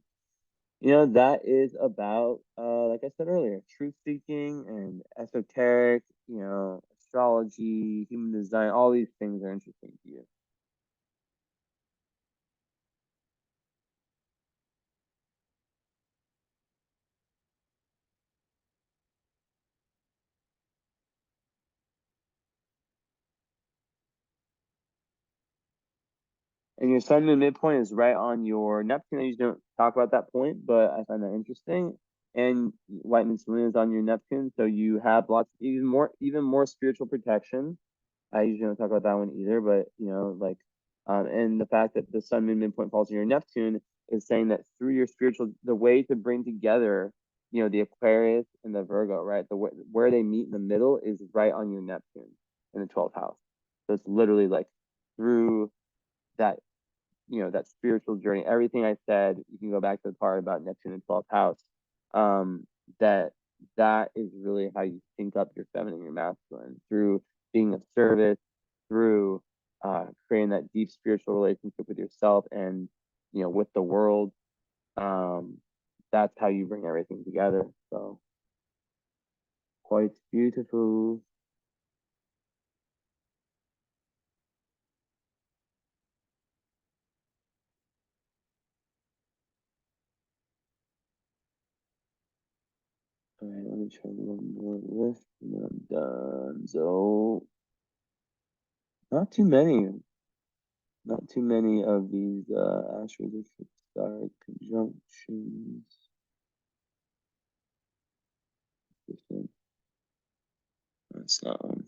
that is about, like I said earlier, truth seeking and esoteric, astrology, human design, all these things are interesting to you. And your sun moon midpoint is right on your Neptune. I usually don't talk about that point, but I find that interesting. And White Moon's moon is on your Neptune, so you have lots, even more spiritual protection. I usually don't talk about that one either, but like, and the fact that the sun moon midpoint falls in your Neptune is saying that through your spiritual, the way to bring together, the Aquarius and the Virgo, right? Where they meet in the middle is right on your Neptune in the 12th house. So it's literally like through that, that spiritual journey. Everything I said, you can go back to the part about Neptune and 12th house. Um, that that is really how you sync up your feminine and your masculine through being of service, through creating that deep spiritual relationship with yourself and with the world. Um, that's how you bring everything together. So quite beautiful. All right, let me try one more list and then I'm done. So not too many. Not too many of these asteroids or star conjunctions. That's not one.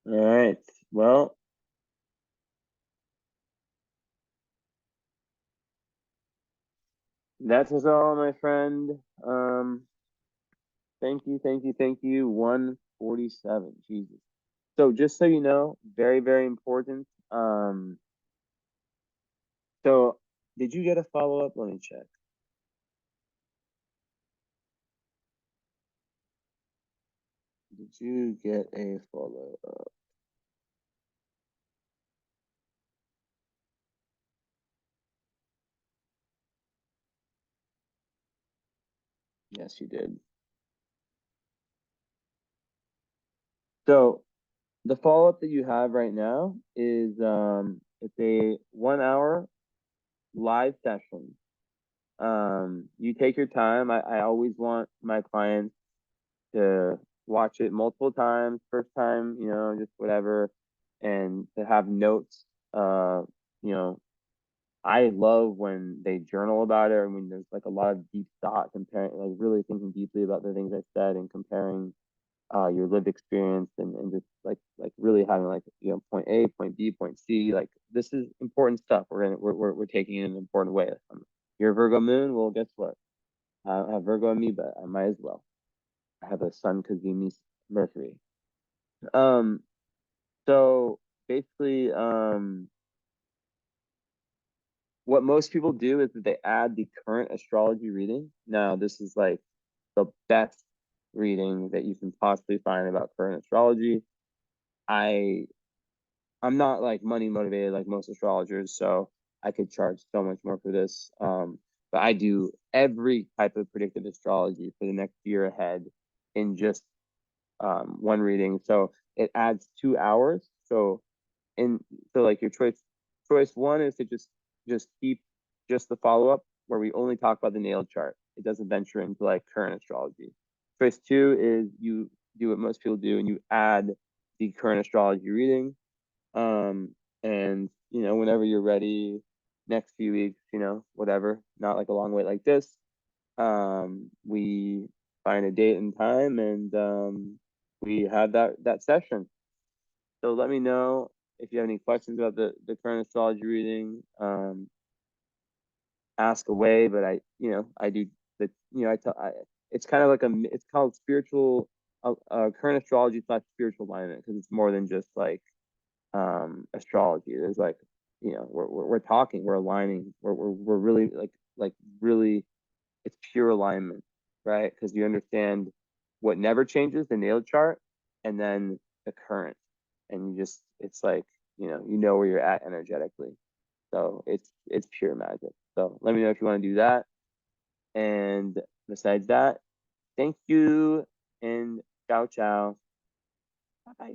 All right. Well, that's us all, my friend. Thank you, thank you, thank you. 147. Jesus. So just so you know, very, very important. So did you get a follow-up? Let me check. Did you get a follow-up? Yes, you did. So the follow-up that you have right now is it's a 1 hour live session. You take your time. I always want my clients to watch it multiple times. First time, just whatever, and to have notes. You know, I love when they journal about it, and when there's like a lot of deep thought, comparing, like really thinking deeply about the things I said and comparing your lived experience, and just like really having like point A, point B, point C. Like this is important stuff. We're taking it in an important way. You're a Virgo moon. Well, guess what? I have Virgo in me, but I might as well. I have a Sun Kazumi Mercury. Um, so basically, what most people do is that they add the current astrology reading. Now, this is like the best reading that you can possibly find about current astrology. I I'm not like money motivated like most astrologers, so I could charge so much more for this. But I do every type of predictive astrology for the next year ahead in just one reading. So it adds 2 hours. In so like your choice one is to just keep just the follow up where we only talk about the natal chart. It doesn't venture into like current astrology. Choice two is you do what most people do and you add the current astrology reading. And whenever you're ready, next few weeks, whatever, not like a long wait like this. We find a date and time and we have that session. So let me know if you have any questions about the current astrology reading. Ask away, but I do the it's kind of like it's called spiritual current astrology / spiritual alignment because it's more than just like astrology. There's like we're talking, we're aligning, we're really like really it's pure alignment, right? Because you understand what never changes, the natal chart, and then the current, and it's like you know where you're at energetically. So it's pure magic. So let me know if you want to do that. And besides that, thank you and ciao ciao. Bye bye.